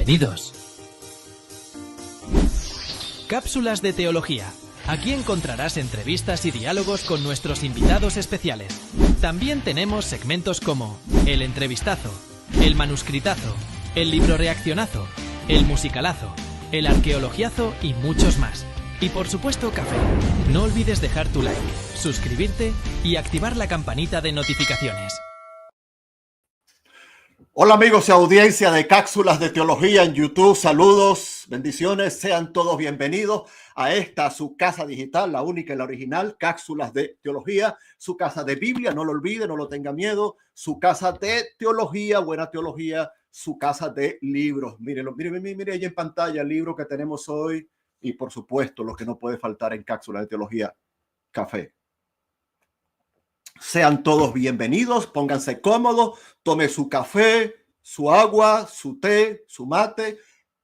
Bienvenidos. Cápsulas de teología. Aquí encontrarás entrevistas y diálogos con nuestros invitados especiales. También tenemos segmentos como el entrevistazo, el manuscritazo, el libro reaccionazo, el musicalazo, el arqueologiazo y muchos más. Y por supuesto café. No olvides dejar tu like, suscribirte y activar la campanita de notificaciones. Hola amigos y audiencia de Cápsulas de Teología en YouTube, saludos, bendiciones, sean todos bienvenidos a esta su casa digital, la única y la original, Cápsulas de Teología, su casa de Biblia, no lo olvide, no lo tenga miedo, su casa de teología, buena teología, su casa de libros. Mírenlo, mire ahí en pantalla el libro que tenemos hoy y por supuesto lo que no puede faltar en Cápsulas de Teología, café. Sean todos bienvenidos, pónganse cómodos, tome su café, su agua, su té, su mate,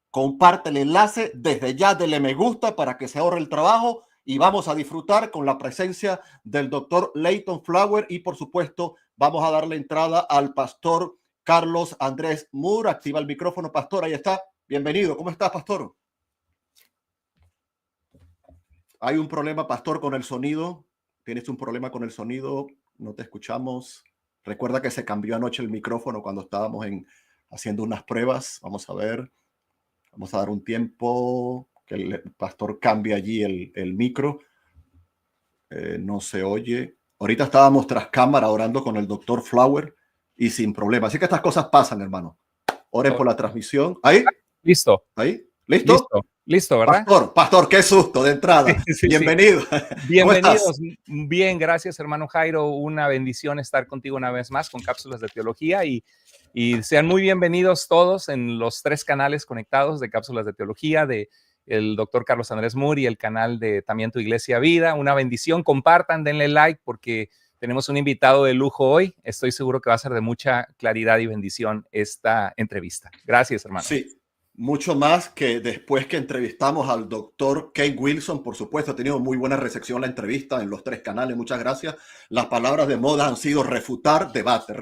comparte el enlace, desde ya dele me gusta para que se ahorre el trabajo y vamos a disfrutar con la presencia del doctor Leighton Flower y por supuesto vamos a darle entrada al pastor Carlos Andrés Moore. Activa el micrófono, pastor, ahí está. Bienvenido, ¿cómo estás, pastor? Hay un problema, pastor, con el sonido. ¿Tienes un problema con el sonido? No te escuchamos. Recuerda que se cambió anoche el micrófono cuando estábamos haciendo unas pruebas. Vamos a ver. Vamos a dar un tiempo que el pastor cambie allí el micro. No se oye. Ahorita estábamos tras cámara orando con el doctor Flower y sin problema. Así que estas cosas pasan, hermano. Oren por la transmisión. ¿Ahí? Listo. ¿Ahí? ¿Listo? Listo, ¿verdad? Pastor, qué susto de entrada. Sí. Bienvenido. Bienvenidos. Bien, gracias, hermano Jairo. Una bendición estar contigo una vez más con Cápsulas de Teología y sean muy bienvenidos todos en los 3 canales conectados de Cápsulas de Teología, de el doctor Carlos Andrés Moore y el canal de también Tu Iglesia Vida. Una bendición. Compartan, denle like porque tenemos un invitado de lujo hoy. Estoy seguro que va a ser de mucha claridad y bendición esta entrevista. Gracias, hermano. Sí. Mucho más que después que entrevistamos al doctor Kate Wilson, por supuesto, ha tenido muy buena recepción la entrevista en los 3 canales, muchas gracias. Las palabras de moda han sido refutar, debate,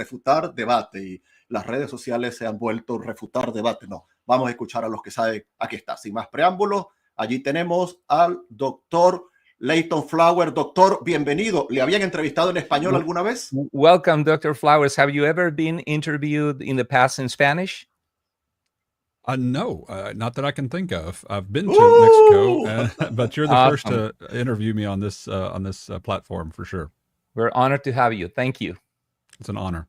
y las redes sociales se han vuelto refutar, debate. No, vamos a escuchar a los que saben. Aquí está, sin más preámbulos, allí tenemos al doctor Leighton Flower. Doctor, bienvenido. ¿Le habían entrevistado en español alguna vez? Welcome, Dr. Flowers. Have you ever been interviewed in the past in Spanish? No, not that I can think of. I've been to Mexico, but you're the first to interview me on this platform for sure. We're honored to have you. Thank you. It's an honor.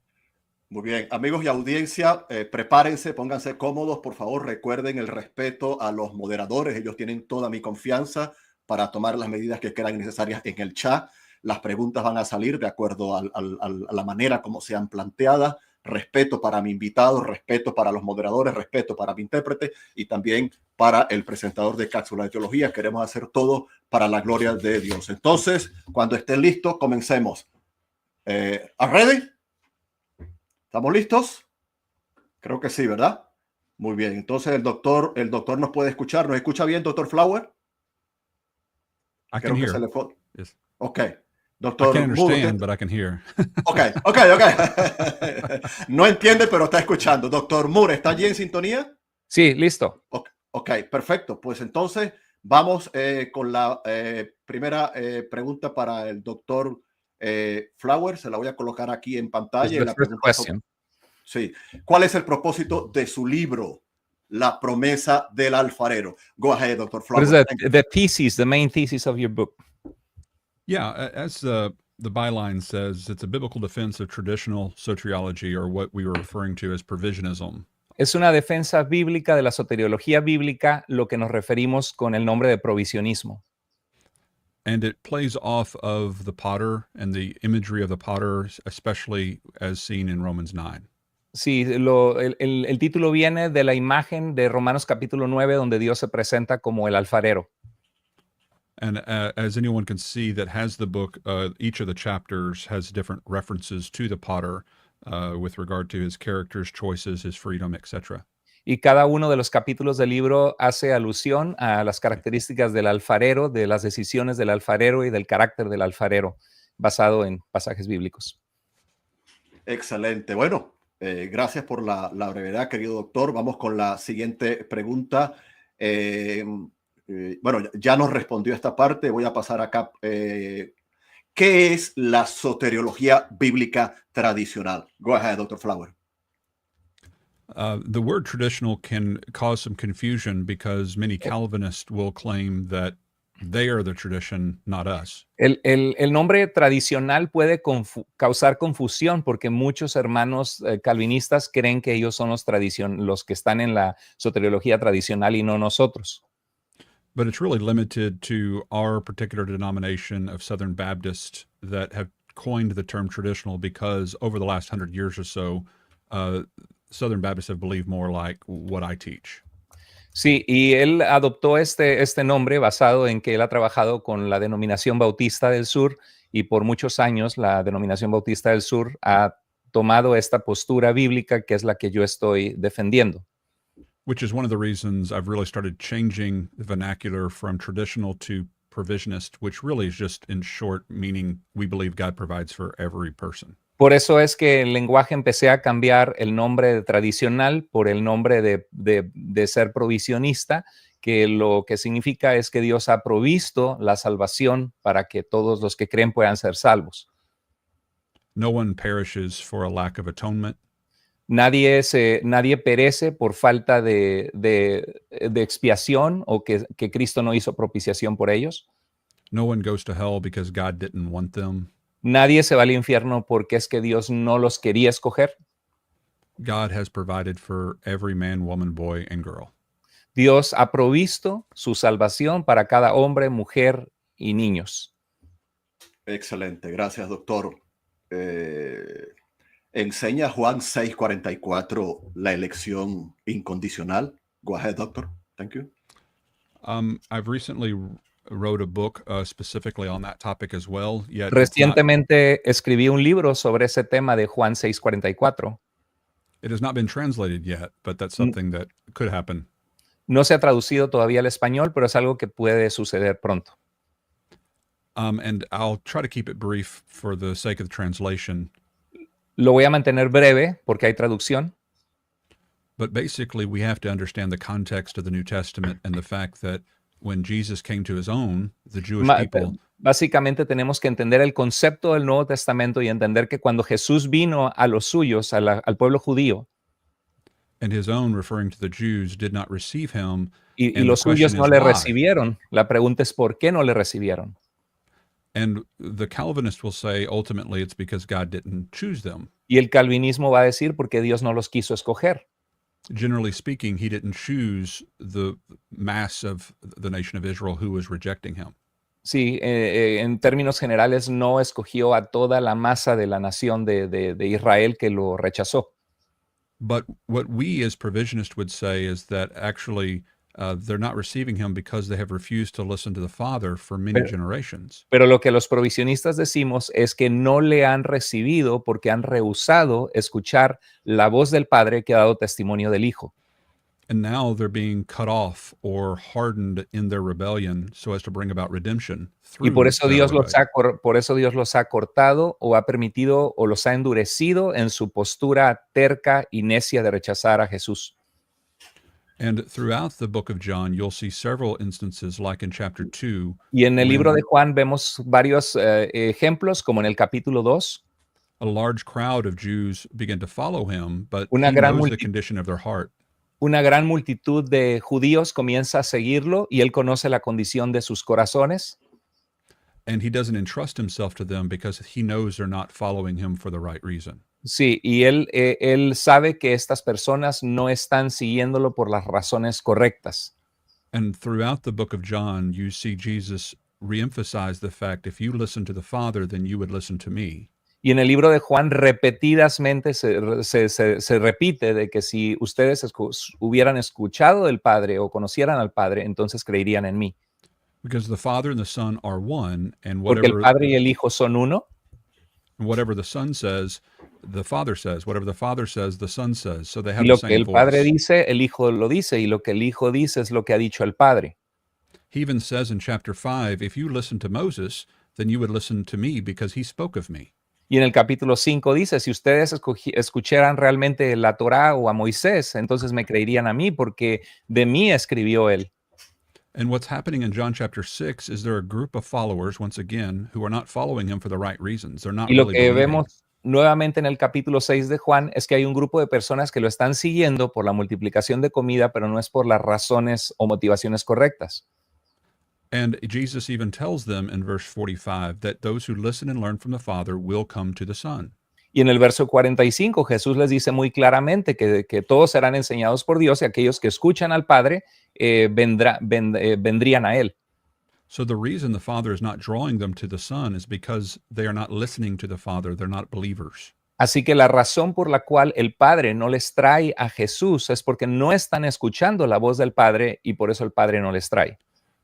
Muy bien, amigos y audiencia, prepárense, pónganse cómodos, por favor, recuerden el respeto a los moderadores, ellos tienen toda mi confianza para tomar las medidas que crean necesarias en el chat. Las preguntas van a salir de acuerdo a la manera como sean planteadas. Respeto para mi invitado, respeto para los moderadores, respeto para mi intérprete y también para el presentador de Cápsulas de Teología. Queremos hacer todo para la gloria de Dios. Entonces, cuando estén listos, comencemos. ¿Are ready? ¿Estamos listos? Creo que sí, ¿verdad? Muy bien. Entonces, el doctor nos puede escuchar. ¿Nos escucha bien, doctor Flower? I can hear. Yes. Okay. Doctor I can't understand, Moore, but I can hear. Okay. No entiende, pero está escuchando. Doctor Moore, ¿está allí en sintonía? Sí, listo. Ok, perfecto. Pues entonces vamos con la primera pregunta para el doctor Flower. Se la voy a colocar aquí en pantalla. La pregunta sí. ¿Cuál es el propósito de su libro, La promesa del alfarero? Go ahead, Dr. Flower. What is the main thesis of your book? Yeah, as the byline says, it's a biblical defense of traditional soteriology, or what we were referring to as provisionism. Es una defensa bíblica de la soteriología bíblica, lo que nos referimos con el nombre de provisionismo. And it plays off of the potter and the imagery of the potter, especially as seen in Romans 9. Sí, el título viene de la imagen de Romanos capítulo 9, donde Dios se presenta como el alfarero. And as anyone can see that has the book, each of the chapters has different references to the potter with regard to his characters, choices, his freedom, etc. Y cada uno de los capítulos del libro hace alusión a las características del alfarero, de las decisiones del alfarero y del carácter del alfarero, basado en pasajes bíblicos. Excelente. Bueno, Gracias por la brevedad, querido doctor. Vamos con la siguiente pregunta. Bueno, ya nos respondió esta parte. Voy a pasar acá. ¿Qué es la soteriología bíblica tradicional? Go ahead, Dr. Flower. The word traditional can cause some confusion because many Calvinists will claim that they are the tradition, not us. El nombre tradicional puede causar confusión porque muchos hermanos calvinistas creen que ellos son los que están en la soteriología tradicional y no nosotros. But it's really limited to our particular denomination of Southern Baptists that have coined the term traditional because over the last 100 years or so, Southern Baptists have believed more like what I teach. Sí, y él adoptó este nombre basado en que él ha trabajado con la denominación bautista del sur y por muchos años la denominación bautista del sur ha tomado esta postura bíblica que es la que yo estoy defendiendo. Which is one of the reasons I've really started changing the vernacular from traditional to provisionist, which really is just in short meaning we believe God provides for every person. Por eso es que el lenguaje empecé a cambiar el nombre de tradicional por el nombre de ser provisionista, que lo que significa es que Dios ha provisto la salvación para que todos los que creen puedan ser salvos. No one perishes for a lack of atonement. Nadie perece por falta de expiación o que Cristo no hizo propiciación por ellos. No one goes to hell because God didn't want them. Nadie se va al infierno porque es que Dios no los quería escoger. God has provided for every man, woman, boy, and girl. Dios ha provisto su salvación para cada hombre, mujer y niños. Excelente, gracias, doctor. Enseña Juan 6:44 la elección incondicional. Go ahead, doctor. Thank you. I've recently wrote a book specifically on that topic as well. Yet Recientemente escribí un libro sobre ese tema de Juan 6:44. It has not been translated yet, but that's something that could happen. No se ha traducido todavía al español, pero es algo que puede suceder pronto. And I'll try to keep it brief for the sake of the translation. Lo voy a mantener breve porque hay traducción. But basically, we have to understand the context of the New Testament and the fact that when Jesus came to his own, the Jewish people... Básicamente tenemos que entender el concepto del Nuevo Testamento y entender que cuando Jesús vino a los suyos, al pueblo judío, and his own, referring to the Jews, did not receive him. Y los suyos no le recibieron. La pregunta es ¿por qué no le recibieron? And the Calvinist will say ultimately it's because God didn't choose them. Y el calvinismo va a decir porque Dios no los quiso escoger. Generally speaking, he didn't choose the mass of the nation of Israel who was rejecting him. Sí, en términos generales no escogió a toda la masa de la nación de Israel que lo rechazó. But what we as provisionists would say is that actually they're not receiving him because they have refused to listen to the Father for many generations. Pero lo que los provisionistas decimos es que no le han recibido porque han rehusado escuchar la voz del Padre que ha dado testimonio del Hijo. And now they're being cut off or hardened in their rebellion so as to bring about redemption. Y por eso Dios los ha cortado o ha permitido o los ha endurecido en su postura terca y necia de rechazar a Jesús. And throughout the book of John, you'll see several instances like in chapter 2. Y en el libro de Juan vemos varios ejemplos como en el capítulo 2. A large crowd of Jews began to follow him, but he knows the condition of their heart. Una gran multitud de judíos comienza a seguirlo y él conoce la condición de sus corazones. And he doesn't entrust himself to them because he knows they're not following him for the right reason. Sí, y él sabe que estas personas no están siguiéndolo por las razones correctas. And throughout the book of John, you see Jesus reemphasize the fact, if you listen to the Father, then you would listen to me. Y en el libro de Juan repetidamente se repite de que si ustedes hubieran escuchado del Padre o conocieran al Padre, entonces creerían en mí. Because the Father and the Son are one, and porque el Padre y el Hijo son uno. Whatever the Son says, the Father says. Whatever the Father says, the Son says. So they have Y lo the que same el Padre voice. dice, el Hijo lo dice, y lo que el Hijo dice es lo que ha dicho el Padre. He even says in chapter 5, if you listen to Moses, then you would listen to me because he spoke of me. Y en el capítulo 5 dice, si ustedes escucharan realmente la Torá o a Moisés, entonces me creerían a mí porque de mí escribió él. And what's happening in John chapter 6 is there are a group of followers, once again, who are not following him for the right reasons. They're not Y lo really que believing. vemos nuevamente en el capítulo 6 de Juan es que hay un grupo de personas que lo están siguiendo por la multiplicación de comida, pero no es por las razones o motivaciones correctas. And Jesus even tells them in verse 45 that those who listen and learn from the Father will come to the Son. Y en el verso 45 Jesús les dice muy claramente que todos serán enseñados por Dios y aquellos que escuchan al Padre vendrían a Él. So the reason the Father is not drawing them to the Son is because they are not listening to the Father. They're not believers. Así que la razón por la cual el Padre no les trae a Jesús es porque no están escuchando la voz del Padre y por eso el Padre no les trae.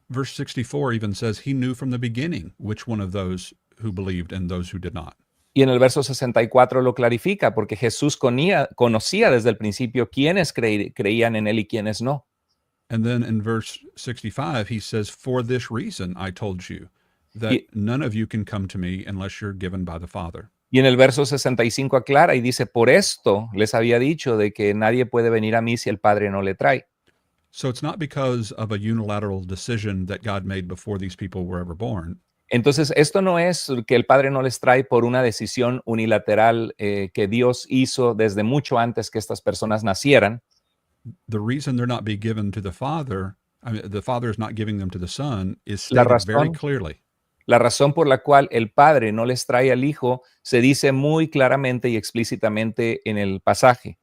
Verse 64 even says he knew from the beginning which one of those who believed and those who did not. Y en el verso 64 lo clarifica, porque Jesús conocía desde el principio quiénes creían en Él y quiénes no. And then in verse 65, he says, for this reason I told you that none of you can come to me unless you're given by the Father. Y en el verso 65 aclara y dice, por esto les había dicho de que nadie puede venir a mí si el Padre no le trae. So it's not because of a unilateral decision that God made before these people were ever born. Entonces, esto no es que el Padre no les trae por una decisión unilateral que Dios hizo desde mucho antes que estas personas nacieran. The reason they're not being given to the Father, I mean, the Father is not giving them to the Son, is La stated very razón, clearly. la razón por la cual el Padre no les trae al Hijo se dice muy claramente y explícitamente en el pasaje.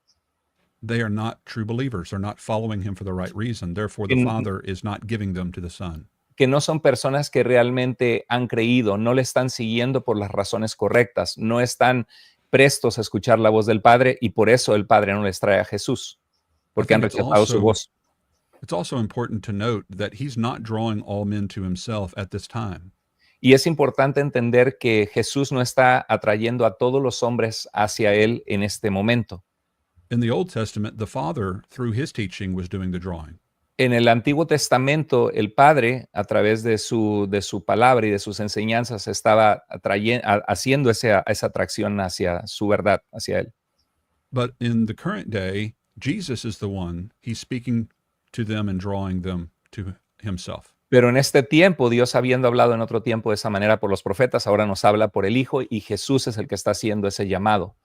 They are not true believers. They're not following him for the right reason. Therefore, the Father is not giving them to the Son. Que no son personas que realmente han creído, no le están siguiendo por las razones correctas, no están prestos a escuchar la voz del Padre y por eso el Padre no les trae a Jesús, porque han rechazado su voz. It's also important to note that he's not drawing all men to himself at this time. Y es importante entender que Jesús no está atrayendo a todos los hombres hacia él en este momento. In the Old Testament, the Father, through his teaching, was doing the drawing. En el Antiguo Testamento, el Padre, a través de su palabra y de sus enseñanzas, estaba haciendo esa atracción hacia su verdad, hacia él. But in the current day, Jesus is the one, he's speaking to them and drawing them to himself. Pero en este tiempo, Dios habiendo hablado en otro tiempo de esa manera por los profetas, ahora nos habla por el Hijo y Jesús es el que está haciendo ese llamado.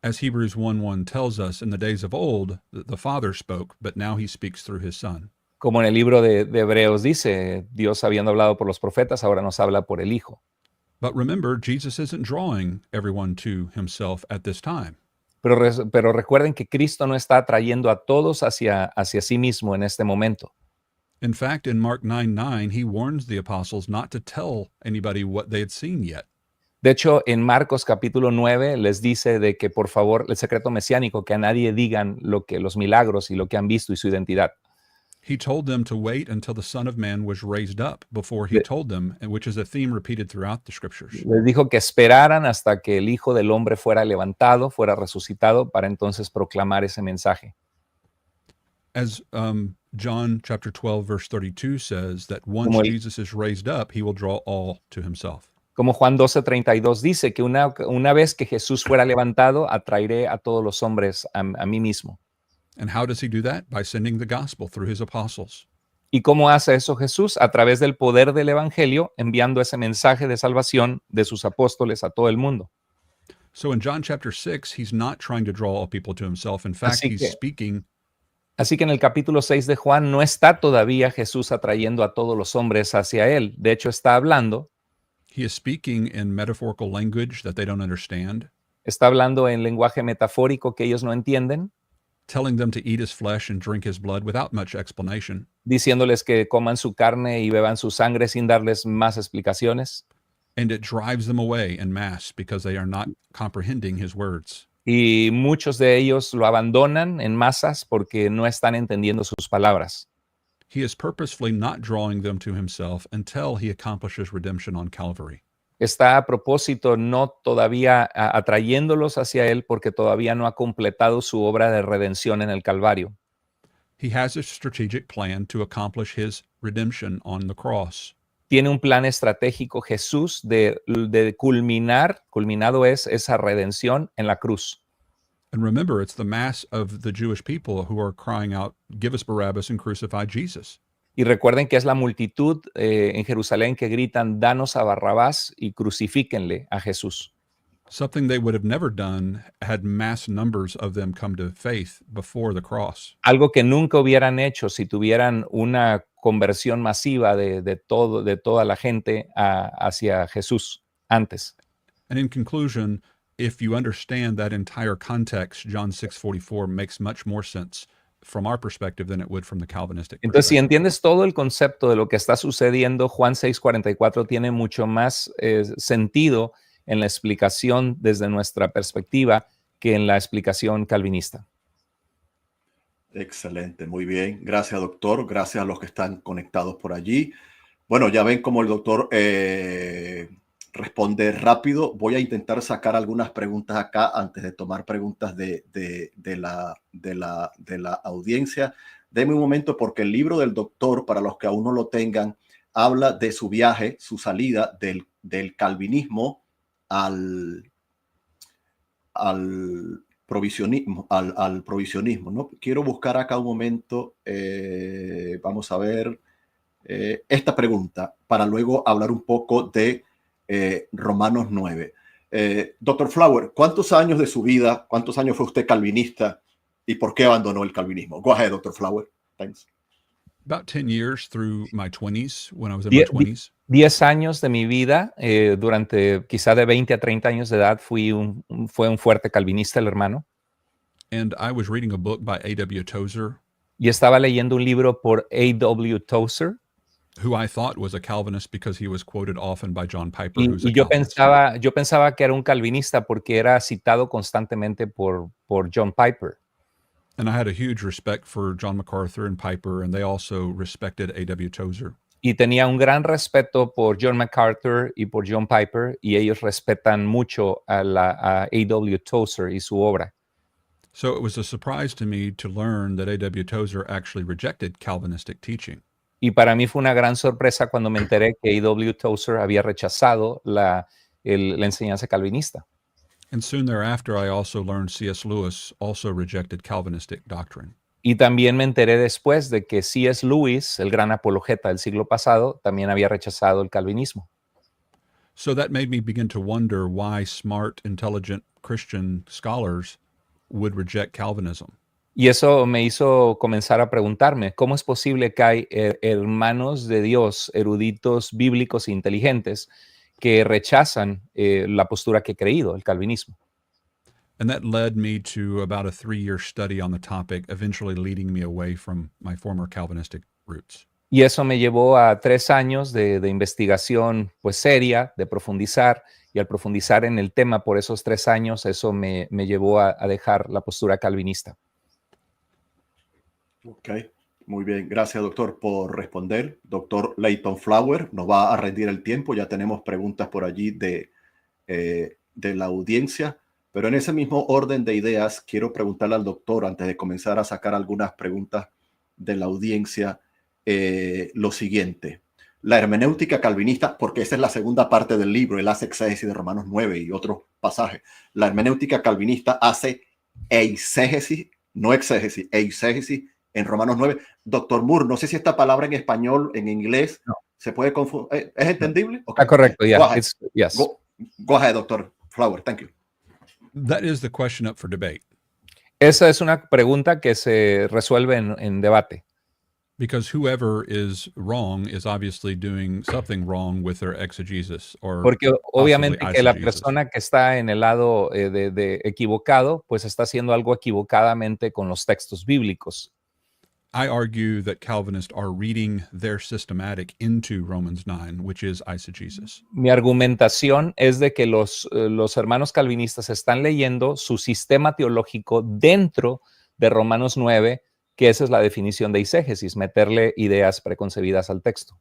As Hebrews 1:1 tells us, in the days of old, the Father spoke, but now he speaks through his Son. Como en el libro de Hebreos dice, Dios habiendo hablado por los profetas, ahora nos habla por el Hijo. But remember, Jesus isn't drawing everyone to himself at this time. Pero recuerden que Cristo no está atrayendo a todos hacia sí mismo en este momento. In fact, in Mark 9:9, he warns the apostles not to tell anybody what they had seen yet. De hecho, en Marcos capítulo 9 les dice de que por favor, el secreto mesiánico, que a nadie digan los milagros y lo que han visto y su identidad. He told them to wait until the Son of Man was raised up before he told them, which is a theme repeated throughout the scriptures. Les dijo que esperaran hasta que el Hijo del Hombre fuera levantado, fuera resucitado, para entonces proclamar ese mensaje. As John chapter 12, verse 32 says, that once Jesus is raised up, he will draw all to himself. Como Juan 12:32 dice que una vez que Jesús fuera levantado, atraeré a todos los hombres a mí mismo. And how does he do that? By sending the gospel through his apostles. ¿Y cómo hace eso Jesús? A través del poder del evangelio, enviando ese mensaje de salvación de sus apóstoles a todo el mundo. So in John chapter 6, he's not trying to draw all people to himself. In fact, he's speaking. Así que en el capítulo 6 de Juan no está todavía Jesús atrayendo a todos los hombres hacia él. De hecho, está hablando. He is speaking in metaphorical language that they don't understand. Está hablando en lenguaje metafórico que ellos no entienden. Telling them to eat his flesh and drink his blood without much explanation. Diciéndoles que coman su carne y beban su sangre sin darles más explicaciones. And it drives them away en masse because they are not comprehending his words. Y muchos de ellos lo abandonan en masas porque no están entendiendo sus palabras. He is purposefully not drawing them to himself until he accomplishes redemption on Calvary. Está a propósito no todavía atrayéndolos hacia él porque todavía no ha completado su obra de redención en el Calvario. He has a strategic plan to accomplish his redemption on the cross. tiene un plan estratégico Jesús de culminado es esa redención en la cruz. And remember, it's the mass of the Jewish people who are crying out, "Give us Barabbas and crucify Jesus." Y recuerden que es la multitud en Jerusalén que gritan, danos a Barrabás y crucifíquenle a Jesús. Something they would have never done had mass numbers of them come to faith before the cross. Algo que nunca hubieran hecho si tuvieran una conversión masiva de toda la gente hacia Jesús antes. And in conclusion, if you understand that entire context, John 6:44 makes much more sense from our perspective than it would from the Calvinistic Entonces, si perspective. entiendes todo el concepto de lo que está sucediendo, Juan 6:44 tiene mucho más sentido en la explicación desde nuestra perspectiva que en la explicación calvinista. Excelente, muy bien. Gracias, doctor. Gracias a los que están conectados por allí. Bueno, ya ven cómo el doctor responde rápido. Voy a intentar sacar algunas preguntas acá antes de tomar preguntas de la audiencia. Deme un momento porque el libro del doctor, para los que aún no lo tengan, habla de su viaje, su salida del calvinismo al provisionismo, al provisionismo, ¿no? Quiero buscar acá un momento, vamos a ver esta pregunta para luego hablar un poco de Romanos 9. Dr. Flower, ¿cuántos años de su vida, cuántos años fue usted calvinista y por qué abandonó el calvinismo? Go ahead, Dr. Flower. Thanks. About 10 years through my 20s, when I was in my 20s. 10 años de mi vida, durante quizá de 20 a 30 años de edad, fue un fuerte calvinista el hermano. And I was reading a book by A.W. Tozer, Y estaba leyendo un libro por A.W. Tozer. who I thought was a Calvinist because he was quoted often by John Piper, Y, who's a y yo Calvinist. pensaba que era un calvinista porque era citado constantemente por John Piper. And I had a huge respect for John MacArthur and Piper, and they also respected A.W. Tozer. Y tenía un gran respeto por John MacArthur y por John Piper, y ellos respetan mucho a A.W. Tozer y su obra. So it was a surprise to me to learn that A.W. Tozer actually rejected Calvinistic teaching. Y para mí fue una gran sorpresa cuando me enteré que A.W. Tozer había rechazado la enseñanza calvinista. And soon thereafter, I also learned C.S. Lewis also rejected Calvinistic doctrine. Y también me enteré después de que C.S. Lewis, el gran apologeta del siglo pasado, también había rechazado el calvinismo. So that made me begin to wonder why smart, intelligent Christian scholars would reject Calvinism. Y eso me hizo comenzar a preguntarme, ¿cómo es posible que hay hermanos de Dios, eruditos bíblicos e inteligentes, que rechazan la postura que he creído, el calvinismo? And that led me to about a 3-year study on the topic, eventually leading me away from my former Calvinistic roots. Y eso me llevó a 3 años de investigación pues seria, de profundizar, y al profundizar en el tema por esos 3 años, eso me llevó a dejar la postura calvinista. Ok, muy bien. Gracias, doctor, por responder. Doctor Leighton Flower nos va a rendir el tiempo. Ya tenemos preguntas por allí de la audiencia. Pero en ese mismo orden de ideas, quiero preguntarle al doctor, antes de comenzar a sacar algunas preguntas de la audiencia, lo siguiente. La hermenéutica calvinista, porque esa es la segunda parte del libro, él hace exégesis de Romanos 9 y otros pasajes. La hermenéutica calvinista hace eisegesis, no exégesis, eisegesis en Romanos 9. Doctor Moore, no sé si esta palabra en español, en inglés, se puede confundir. ¿Es entendible? Okay. Ah, correcto, yeah. Yes. Go ahead, Dr. Flower. Thank you. That is the question up for debate. Esa es una pregunta que se resuelve en debate. Because whoever is wrong is obviously doing something wrong with their exegesis. Porque obviamente que la persona que está en el lado de equivocado, pues está haciendo algo equivocadamente con los textos bíblicos. I argue that Calvinists are reading their systematic into Romans 9, which is eisegesis. Mi argumentación es de que los hermanos calvinistas están leyendo su sistema teológico dentro de Romanos 9, que esa es la definición de eisegesis, meterle ideas preconcebidas al texto.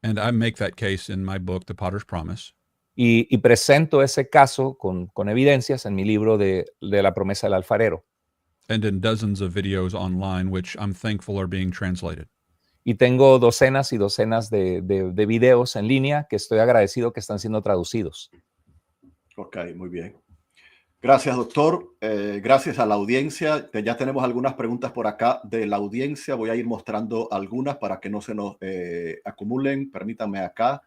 And I make that case in my book, The Potter's Promise. Y presento ese caso con evidencias en mi libro de la promesa del alfarero. And in dozens of videos online, which I'm thankful are being translated. Y tengo docenas y docenas de videos en línea que estoy agradecido que están siendo traducidos. Ok, muy bien. Gracias, doctor. Gracias a la audiencia. Ya tenemos algunas preguntas por acá de la audiencia. Voy a ir mostrando algunas para que no se nos acumulen. Permítanme acá.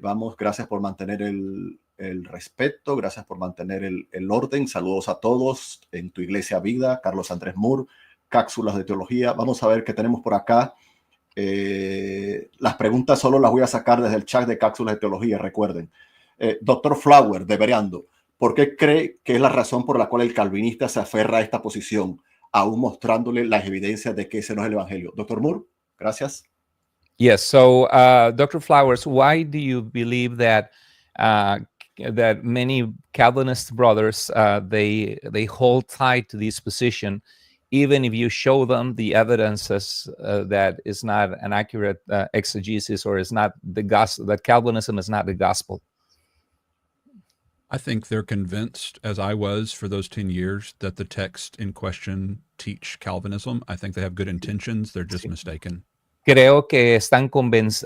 Vamos, gracias por mantener el respeto. Gracias por mantener el orden. Saludos a todos en Tu Iglesia Vida. Carlos Andrés Moore, Cápsulas de Teología. Vamos a ver qué tenemos por acá. Las preguntas solo las voy a sacar desde el chat de Cápsulas de Teología, recuerden. Doctor Flower, de Bereando. ¿Por qué cree que es la razón por la cual el calvinista se aferra a esta posición, aún mostrándole las evidencias de que ese no es el evangelio? Doctor Moore, gracias. Yes, so Dr. Flowers, why do you believe that that many Calvinist brothers they hold tight to this position, even if you show them the evidences that is not an accurate exegesis or is not the gospel, that Calvinism is not the gospel? I think they're convinced, as I was for those 10 years, that the text in question teach Calvinism. I think they have good intentions. They're just mistaken. Creo que están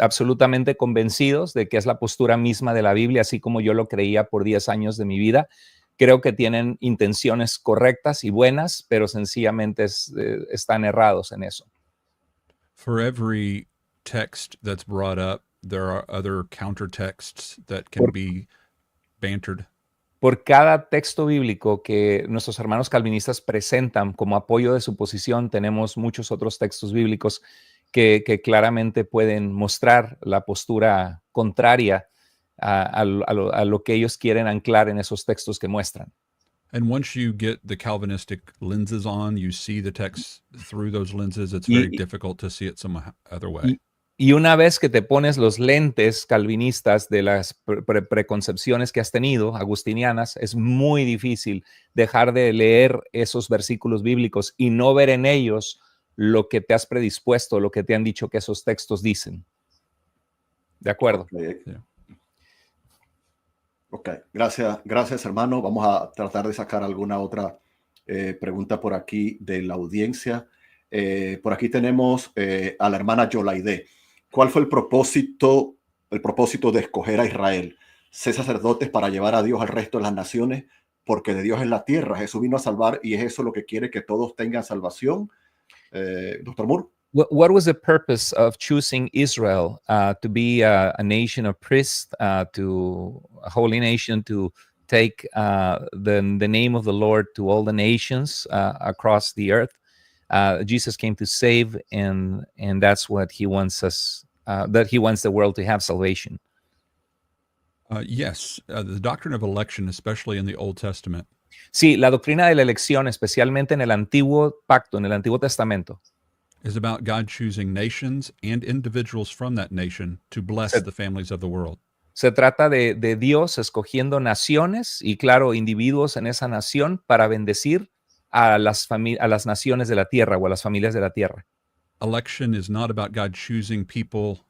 absolutamente convencidos de que es la postura misma de la Biblia, así como yo lo creía por 10 años de mi vida. Creo que tienen intenciones correctas y buenas, pero sencillamente están errados en eso. For every text that's brought up, there are other counter texts that can be bantered. Por cada texto bíblico que nuestros hermanos calvinistas presentan como apoyo de su posición, tenemos muchos otros textos bíblicos que claramente pueden mostrar la postura contraria a lo que ellos quieren anclar en esos textos que muestran. And once you get the Calvinistic lenses on, you see the text through those lenses. It's very difficult to see it some other way. Y una vez que te pones los lentes calvinistas de las preconcepciones que has tenido, agustinianas, es muy difícil dejar de leer esos versículos bíblicos y no ver en ellos lo que te has predispuesto, lo que te han dicho que esos textos dicen. ¿De acuerdo? Ok, gracias hermano. Vamos a tratar de sacar alguna otra pregunta por aquí de la audiencia. Por aquí tenemos a la hermana Yolaide. ¿Cuál fue el propósito de escoger a Israel, ser sacerdotes para llevar a Dios al resto de las naciones? Porque de Dios es la tierra. Jesús vino a salvar y es eso lo que quiere, que todos tengan salvación. Dr. Moore. What was the purpose of choosing Israel to be a nation of priests, to a holy nation, to take the name of the Lord to all the nations across the earth? Jesus came to save, and that's what he wants us, that he wants the world to have salvation. Yes, the doctrine of election, especially in the Old Testament. Sí, la doctrina de la elección, especialmente en el Antiguo Pacto, en el Antiguo Testamento, is about God choosing nations and individuals from that nation to bless the families of the world. Se trata de Dios escogiendo naciones y, claro, individuos en esa nación para bendecir a las naciones de la tierra o a las familias de la tierra. Election is not about God choosing people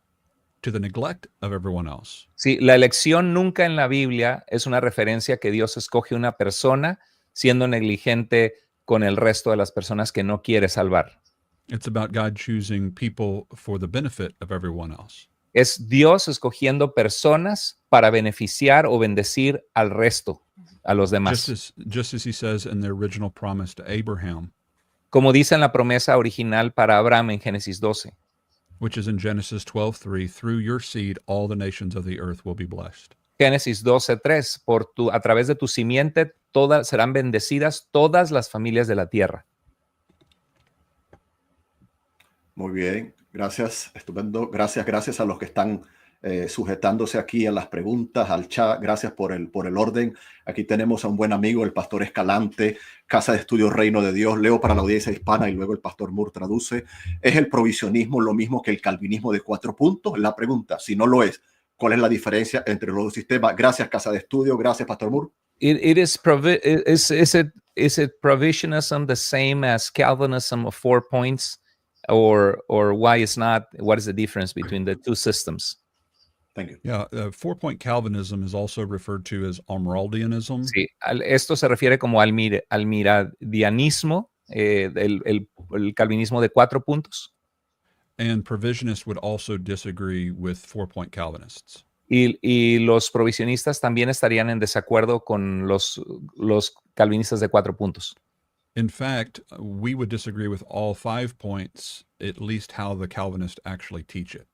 to the neglect of everyone else. Sí, la elección nunca en la Biblia es una referencia que Dios escoge una persona siendo negligente con el resto de las personas que no quiere salvar. It's about God choosing people for the benefit of everyone else. Es Dios escogiendo personas para beneficiar o bendecir al resto, a los demás. Just as he says in the original promise to Abraham. Como dice en la promesa original para Abraham en Génesis 12. Which is in Genesis 12:3, through your seed all the nations of the earth will be blessed. Génesis 12:3, a través de tu simiente serán bendecidas todas las familias de la tierra. Muy bien, gracias, estupendo. Gracias a los que están sujetándose aquí a las preguntas, al chat. Gracias por el orden. Aquí tenemos a un buen amigo, el pastor Escalante, Casa de Estudios Reino de Dios. Leo para la audiencia hispana y luego el pastor Moore traduce. ¿Es el provisionismo lo mismo que el calvinismo de 4 puntos? La pregunta, si no lo es, ¿cuál es la diferencia entre los dos sistemas? Gracias, Casa de Estudio. Gracias, pastor Moore. Is it provisionism the same as Calvinism of 4 points? Or why is not? What is the difference between the two systems? Thank you. Yeah, 4-point Calvinism is also referred to as Almiraldianism. Sí, esto se refiere como almiradianismo, el calvinismo de 4 puntos. And provisionists would also disagree with 4-point Calvinists. Y los provisionistas también estarían en desacuerdo con los calvinistas de 4 puntos. In fact, we would disagree with all 5 points, at least how the Calvinists actually teach it.